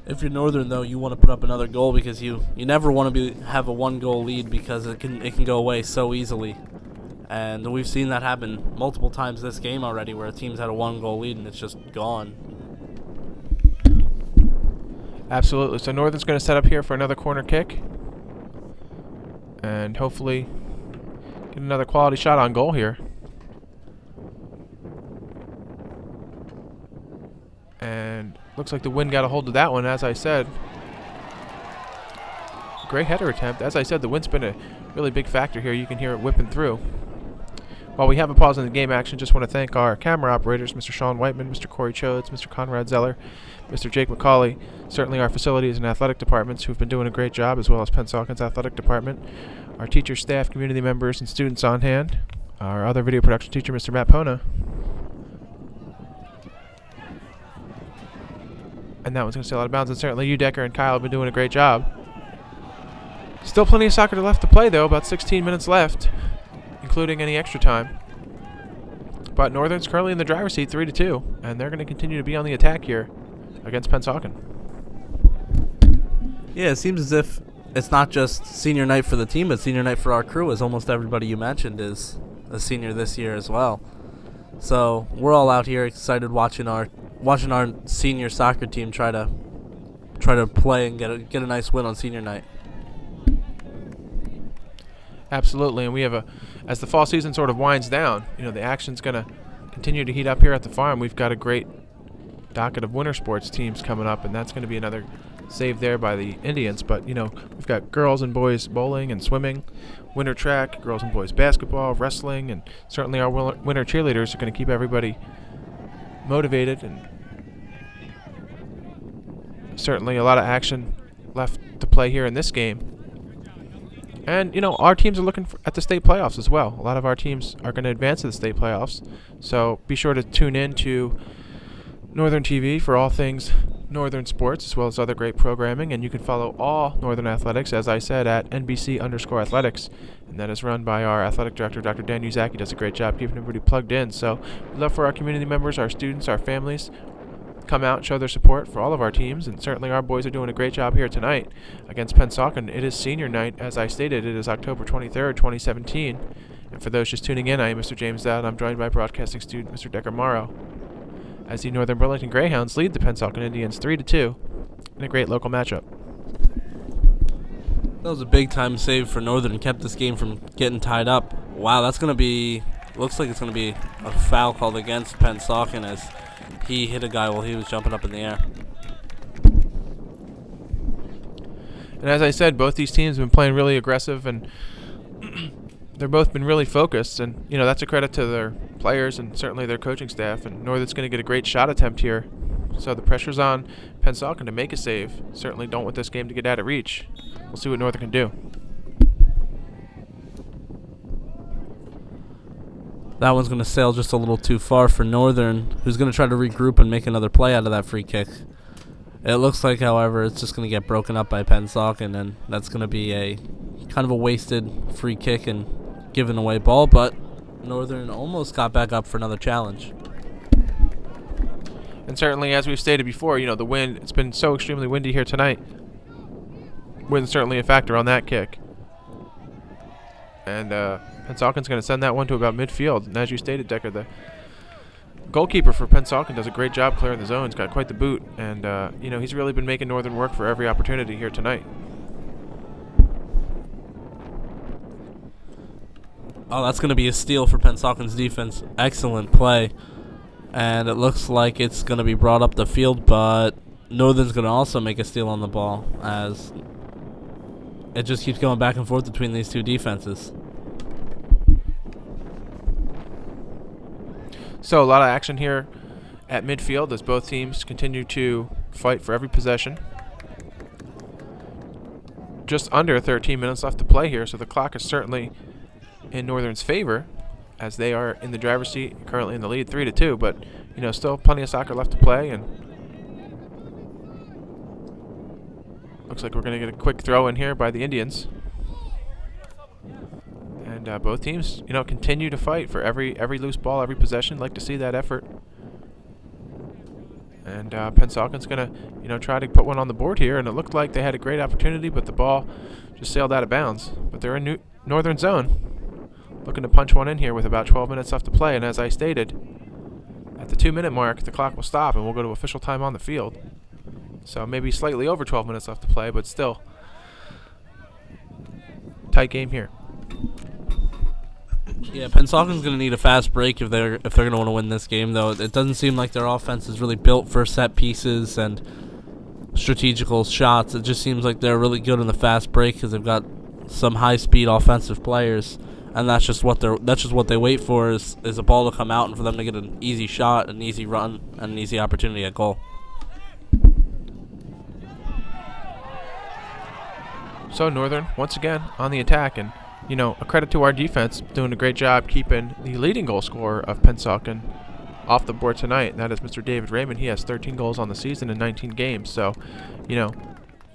If you're Northern, though, you want to put up another goal because you never want to have a 1-goal lead, because it can go away so easily. And we've seen that happen multiple times this game already, where a team's had a 1-goal lead and it's just gone. Absolutely. So Northern's going to set up here for another corner kick. And hopefully get another quality shot on goal here. And looks like the wind got a hold of that one, as I said. Great header attempt. As I said, the wind's been a really big factor here. You can hear it whipping through. While we have a pause in the game action, just want to thank our camera operators, Mr. Sean Whiteman, Mr. Corey Chodes, Mr. Conrad Zeller, Mr. Jake McCauley, certainly our facilities and athletic departments who've been doing a great job, as well as Pennsauken's athletic department, our teachers, staff, community members, and students on hand, our other video production teacher, Mr. Matt Pona. And that one's going to sail out of bounds, and certainly you, Decker, and Kyle have been doing a great job. Still plenty of soccer left to play, though, about 16 minutes left, including any extra time. But Northern's currently in the driver's seat, 3-2, and they're going to continue to be on the attack here against Pennsauken. Yeah, it seems as if it's not just senior night for the team, but senior night for our crew, as almost everybody you mentioned is a senior this year as well. So we're all out here excited watching our senior soccer team try to play and get a nice win on senior night. Absolutely, and we have as the fall season sort of winds down, the action's going to continue to heat up here at the farm. We've got a great docket of winter sports teams coming up, and that's going to be another save there by the Indians. But, we've got girls and boys bowling and swimming, winter track, girls and boys basketball, wrestling, and certainly our winter cheerleaders are going to keep everybody motivated, and certainly a lot of action left to play here in this game. And, our teams are looking at the state playoffs as well. A lot of our teams are going to advance to the state playoffs. So be sure to tune in to Northern TV for all things Northern sports, as well as other great programming. And you can follow all Northern athletics, as I said, at NBC_athletics. And that is run by our athletic director, Dr. Dan Uzak. He does a great job keeping everybody plugged in. So we'd love for our community members, our students, our families, come out and show their support for all of our teams, and certainly our boys are doing a great job here tonight against Pennsauken. It is senior night, as I stated. It is October 23rd, 2017. And for those just tuning in, I am Mr. James Dowd, and I'm joined by broadcasting student Mr. Decker Morrow, as the Northern Burlington Greyhounds lead the Pennsauken Indians 3-2 in a great local matchup. That was a big time save for Northern and kept this game from getting tied up. Wow, that's going to be, looks like it's going to be a foul called against Pennsauken as he hit a guy while he was jumping up in the air. And as I said, both these teams have been playing really aggressive, and they've both been really focused, and that's a credit to their players and certainly their coaching staff. And Northern's going to get a great shot attempt here, so the pressure's on Pennsauken to make a save. Certainly don't want this game to get out of reach. We'll see what Northern can do. That one's going to sail just a little too far for Northern, who's going to try to regroup and make another play out of that free kick. It looks like, however, it's just going to get broken up by Pennsauken, and that's going to be a kind of a wasted free kick and given away ball, but Northern almost got back up for another challenge. And certainly, as we've stated before, the wind, it's been so extremely windy here tonight. Wind's certainly a factor on that kick. And Pennsauken's going to send that one to about midfield. And as you stated, Decker, the goalkeeper for Pennsauken does a great job clearing the zone. He's got quite the boot. And, he's really been making Northern work for every opportunity here tonight. Oh, that's going to be a steal for Pensauken's defense. Excellent play. And it looks like it's going to be brought up the field, but Northern's going to also make a steal on the ball as it just keeps going back and forth between these two defenses. So a lot of action here at midfield as both teams continue to fight for every possession. Just under 13 minutes left to play here, so the clock is certainly in Northern's favor as they are in the driver's seat, currently in the lead 3-2, but still plenty of soccer left to play, and looks like we're going to get a quick throw in here by the Indians. And both teams, continue to fight for every loose ball, every possession. Like to see that effort. And Pensauken's going to, try to put one on the board here, and it looked like they had a great opportunity, but the ball just sailed out of bounds. But they're in Northern zone, looking to punch one in here with about 12 minutes left to play. And as I stated, at the 2-minute mark, the clock will stop, and we'll go to official time on the field. So maybe slightly over 12 minutes left to play, but still tight game here. Yeah, Pensauken's going to need a fast break if they're going to want to win this game, though. It doesn't seem like their offense is really built for set pieces and strategical shots. It just seems like they're really good in the fast break because they've got some high-speed offensive players, and that's just what they wait for is a ball to come out and for them to get an easy shot, an easy run, and an easy opportunity at goal. So Northern, once again, on the attack, and, a credit to our defense, doing a great job keeping the leading goal scorer of Pennsauken off the board tonight. And that is Mr. David Raymond. He has 13 goals on the season in 19 games. So,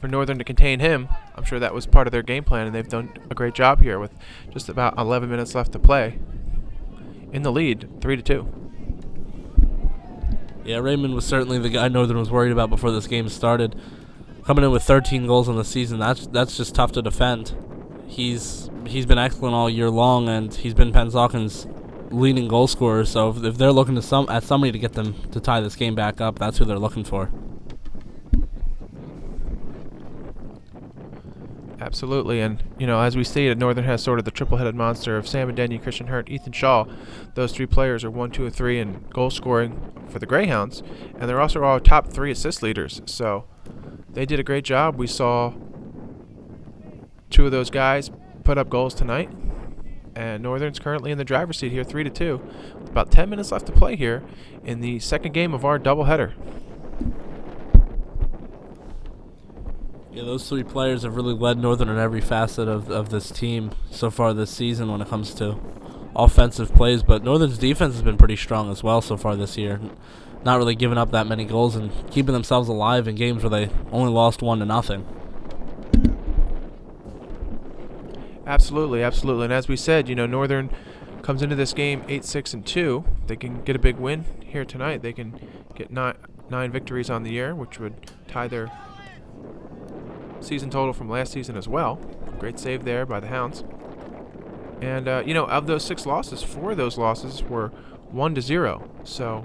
for Northern to contain him, I'm sure that was part of their game plan, and they've done a great job here with just about 11 minutes left to play. In the lead, 3-2. Yeah, Raymond was certainly the guy Northern was worried about before this game started. Coming in with 13 goals on the season, that's just tough to defend. He's been excellent all year long, and he's been Pensauken's leading goal scorer. So if they're looking at somebody to get them to tie this game back up, that's who they're looking for. Absolutely, and as we stated, Northern has sort of the triple-headed monster of Sam Adeniyi, Christian Hurt, Ethan Shaw. Those three players are 1, 2, and 3 in goal scoring for the Greyhounds, and they're also our top 3 assist leaders. So they did a great job. We saw 2 of those guys put up goals tonight, and Northern's currently in the driver's seat here, 3-2. With about 10 minutes left to play here in the second game of our doubleheader. Yeah, those 3 players have really led Northern in every facet of this team so far this season when it comes to offensive plays, but Northern's defense has been pretty strong as well so far this year. Not really giving up that many goals and keeping themselves alive in games where they only lost 1-0. Absolutely, absolutely. And as we said, Northern comes into this game 8-6-2. They can get a big win here tonight. They can get 9 9 victories on the year, which would tie their season total from last season as well. Great save there by the Hounds. And, of those 6 losses, 4 of those losses were 1-0. So,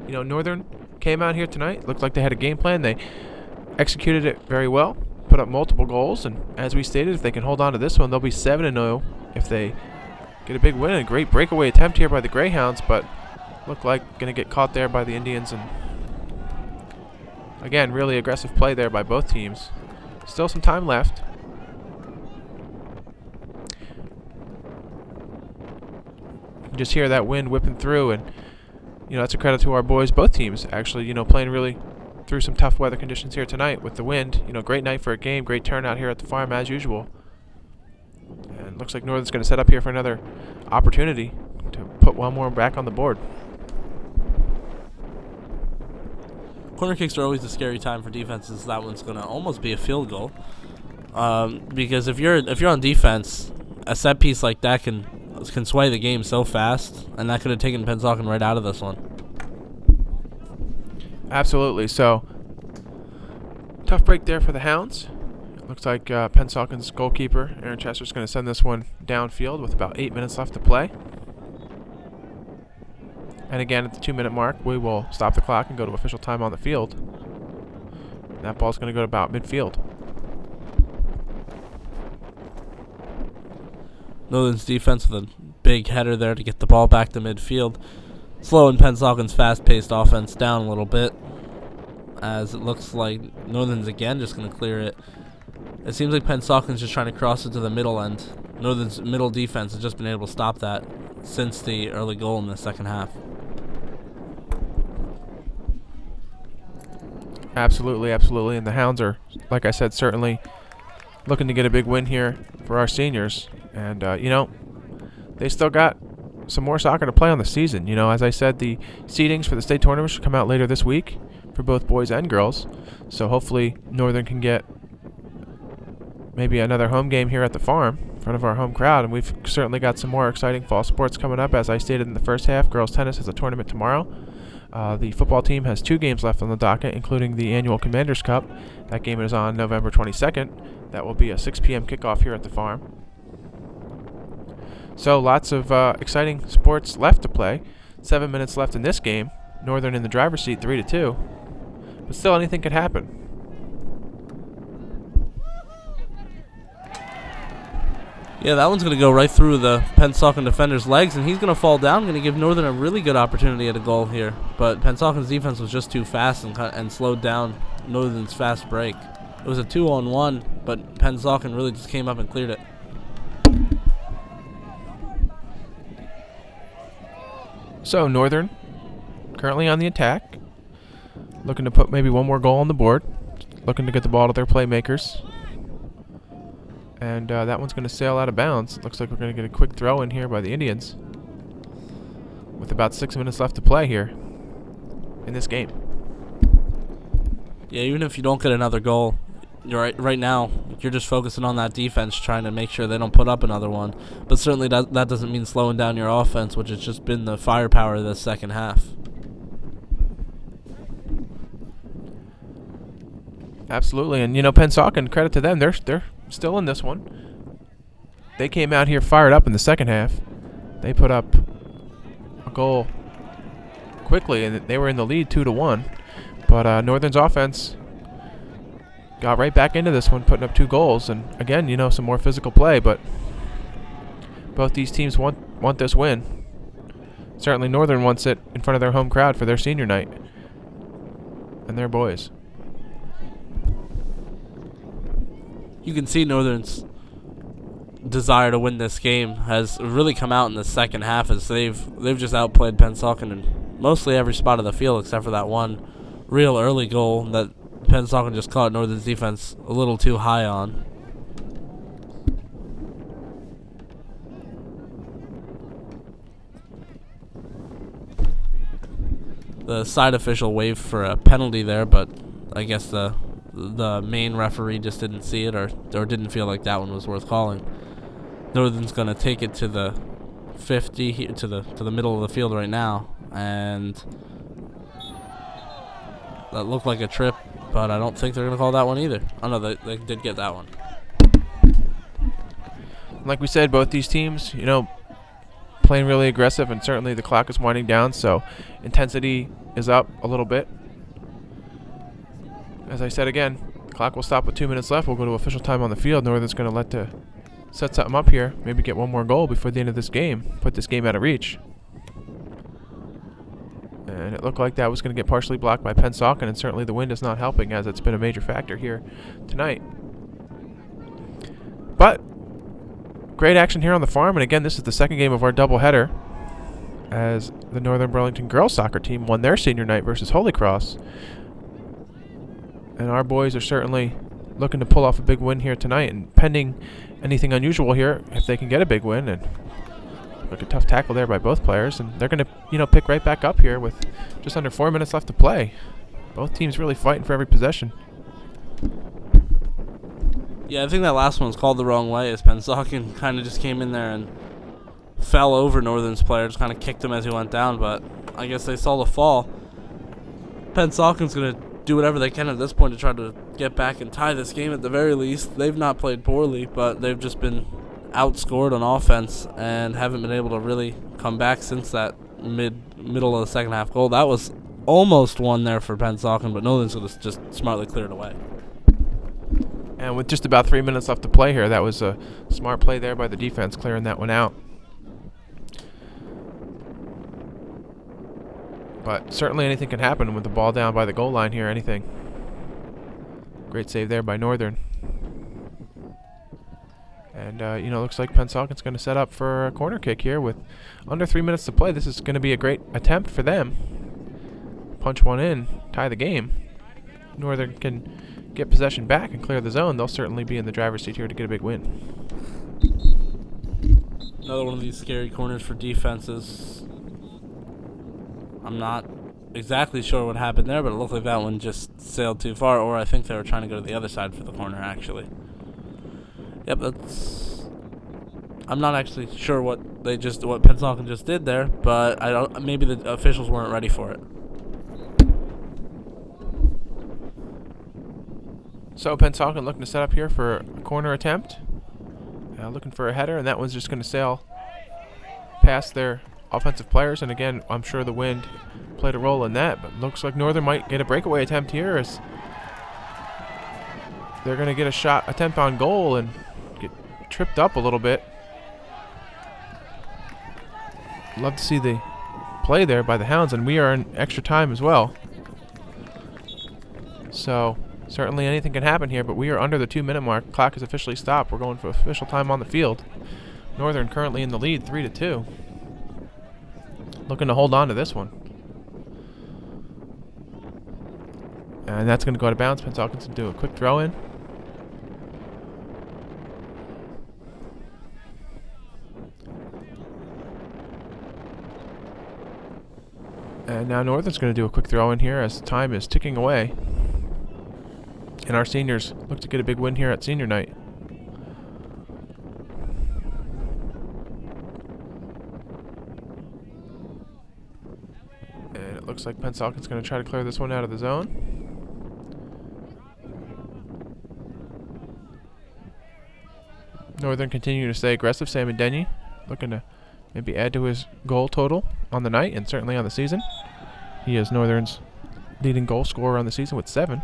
Northern came out here tonight. Looked like they had a game plan. They executed it very well, put up multiple goals. And as we stated, if they can hold on to this one, they'll be 7-0 if they get a big win. A great breakaway attempt here by the Greyhounds, but looked like going to get caught there by the Indians. And, again, really aggressive play there by both teams. Still some time left. You can just hear that wind whipping through, and that's a credit to our boys, both teams actually, playing really through some tough weather conditions here tonight with the wind. Great night for a game, great turnout here at the farm as usual. And looks like Northern's going to set up here for another opportunity to put one more back on the board. Corner kicks are always a scary time for defenses. That one's going to almost be a field goal. Because if you're on defense, a set piece like that can sway the game so fast, and that could have taken Pennsauken right out of this one. Absolutely. So, tough break there for the Hounds. It looks like Pensauken's goalkeeper, Aaron Chester's going to send this one downfield with about 8 minutes left to play. And again, at the 2-minute mark, we will stop the clock and go to official time on the field. And that ball's going to go to about midfield. Northern's defense with a big header there to get the ball back to midfield. Slowing Pensauken's fast-paced offense down a little bit, as it looks like Northern's again just going to clear it. It seems like Pensauken's just trying to cross it to the middle end. Northern's middle defense has just been able to stop that since the early goal in the second half. Absolutely, absolutely. And the Hounds are, like I said, certainly looking to get a big win here for our seniors. And, they still got some more soccer to play on the season. As I said, the seedings for the state tournament should come out later this week for both boys and girls. So hopefully Northern can get maybe another home game here at the farm in front of our home crowd. And we've certainly got some more exciting fall sports coming up. As I stated in the first half, girls tennis has a tournament tomorrow. The football team has 2 games left on the docket, including the annual Commanders Cup. That game is on November 22nd. That will be a 6 p.m. kickoff here at the farm. So lots of exciting sports left to play. 7 minutes left in this game. Northern in the driver's seat, 3-2. But still, anything could happen. Yeah, that one's going to go right through the Pennsauken defender's legs, and he's going to fall down. Going to give Northern a really good opportunity at a goal here. But Pensauken's defense was just too fast and slowed down Northern's fast break. It was a 2-on-1, but Pennsauken really just came up and cleared it. So Northern currently on the attack, looking to put maybe one more goal on the board, looking to get the ball to their playmakers. And that one's going to sail out of bounds. It looks like we're going to get a quick throw in here by the Indians with about 6 minutes left to play here in this game. Yeah, even if you don't get another goal, you're right now you're just focusing on that defense, trying to make sure they don't put up another one. But certainly that doesn't mean slowing down your offense, which has just been the firepower of the second half. Absolutely, and Pennsauken, credit to them, they're still in this one. They came out here fired up in the second half. They put up a goal quickly, and they were in the lead 2-1. But Northern's offense got right back into this one, putting up 2 goals. And again, some more physical play, but both these teams want this win. Certainly Northern wants it in front of their home crowd for their senior night and their boys. You can see Northern's desire to win this game has really come out in the second half, as they've just outplayed Pennsauken in mostly every spot of the field except for that one real early goal that Pennsauken just caught Northern's defense a little too high on. The side official waved for a penalty there, but I guess the main referee just didn't see it or didn't feel like that one was worth calling. Northern's going to take it to the 50 to the middle of the field right now, and that looked like a trip, but I don't think they're going to call that one either. Oh, no, they did get that one. Like we said, both these teams, playing really aggressive, and certainly the clock is winding down, so intensity is up a little bit. As I said again, the clock will stop with 2 minutes left. We'll go to official time on the field. Northern's going to set something up here, maybe get one more goal before the end of this game, put this game out of reach. And it looked like that was going to get partially blocked by Pennsauken, and certainly the wind is not helping, as it's been a major factor here tonight. But great action here on the farm, and again, this is the second game of our doubleheader, as the Northern Burlington girls soccer team won their senior night versus Holy Cross. And our boys are certainly looking to pull off a big win here tonight, and pending anything unusual here, if they can get a big win. And look, a tough tackle there by both players, and they're going to pick right back up here with just under 4 minutes left to play. Both teams really fighting for every possession. Yeah, I think that last one was called the wrong way, as Pennsauken kind of just came in there and fell over Northern's player, just kind of kicked him as he went down, but I guess they saw the fall. Pensauken's going to do whatever they can at this point to try to get back and tie this game at the very least. They've not played poorly, but they've just been outscored on offense and haven't been able to really come back since that middle of the second half goal. That was almost one there for Pennsauken, but Northern's just smartly cleared away. And with just about 3 minutes left to play here, that was a smart play there by the defense, clearing that one out. But certainly anything can happen with the ball down by the goal line here, anything. Great save there by Northern. And, looks like Pensauken's going to set up for a corner kick here with under 3 minutes to play. This is going to be a great attempt for them. Punch one in, tie the game. Northern can get possession back and clear the zone. They'll certainly be in the driver's seat here to get a big win. Another one of these scary corners for defenses. I'm not exactly sure what happened there, but it looked like that one just sailed too far, or I think they were trying to go to the other side for the corner, actually. Yep, I'm not actually sure what Pennsauken just did there, but maybe the officials weren't ready for it. So Pennsauken looking to set up here for a corner attempt. Looking for a header, and that one's just going to sail past their offensive players. And again, I'm sure the wind played a role in that, but looks like Northern might get a breakaway attempt here, as they're going to get a attempt on goal and get tripped up a little bit. Love to see the play there by the Hounds, and we are in extra time as well. So certainly anything can happen here, but we are under the 2 minute mark. Clock is officially stopped. We're going for official time on the field. Northern currently in the lead, 3-2. Looking to hold on to this one. And that's going to go out of bounds. Pensauken's going to do a quick throw in. And now Northern's going to do a quick throw in here as time is ticking away. And our seniors look to get a big win here at senior night. And it looks like Pensauken's going to try to clear this one out of the zone. Northern continuing to stay aggressive. Sam Denny looking to maybe add to his goal total on the night and certainly on the season. He is Northern's leading goal scorer on the season with 7.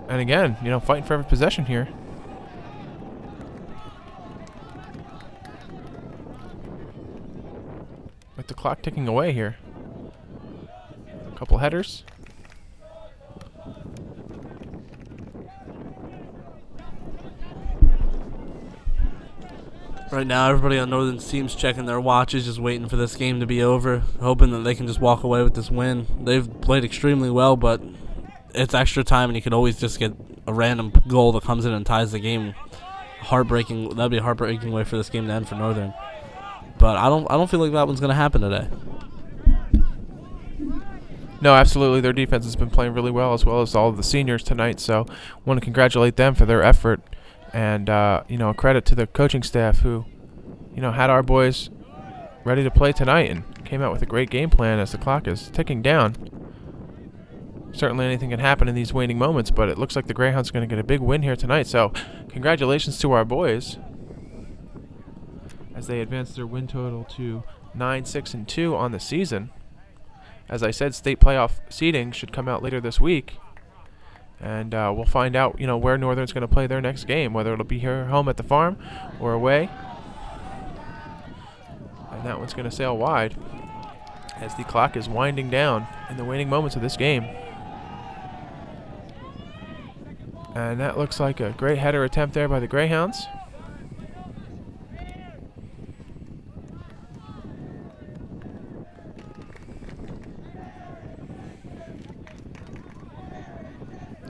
And again, fighting for every possession here. With the clock ticking away here. A couple headers. Right now, everybody on Northern's team's checking their watches, just waiting for this game to be over, hoping that they can just walk away with this win. They've played extremely well, but it's extra time, and you could always just get a random goal that comes in and ties the game. Heartbreaking. That'd be a heartbreaking way for this game to end for Northern. But I don't feel like that one's going to happen today. No, absolutely. Their defense has been playing really well as all of the seniors tonight. So want to congratulate them for their effort And, a credit to the coaching staff who, had our boys ready to play tonight and came out with a great game plan as the clock is ticking down. Certainly anything can happen in these waning moments, but it looks like the Greyhounds are going to get a big win here tonight. So congratulations to our boys as they advance their win total to 9-6-2 on the season. As I said, state playoff seeding should come out later this week. And we'll find out, where Northern's going to play their next game, whether it'll be here home at the farm or away. And that one's going to sail wide as the clock is winding down in the waning moments of this game. And that looks like a great header attempt there by the Greyhounds.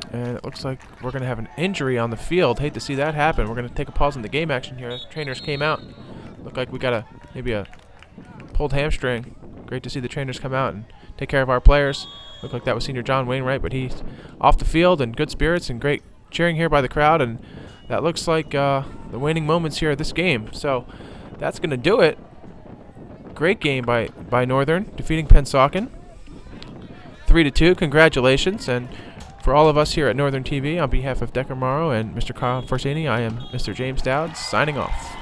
And it looks like we're going to have an injury on the field. Hate to see that happen. We're going to take a pause in the game action here. Trainers came out. Looked like we got maybe a pulled hamstring. Great to see the trainers come out and take care of our players. Looked like that was senior John Wainwright, but he's off the field in good spirits and great cheering here by the crowd. And that looks like the waning moments here of this game. So that's going to do it. Great game by Northern, defeating Pennsauken 3-2. Congratulations. And for all of us here at Northern TV, on behalf of Decker Morrow and Mr. Carl Forsini, I am Mr. James Dowd, signing off.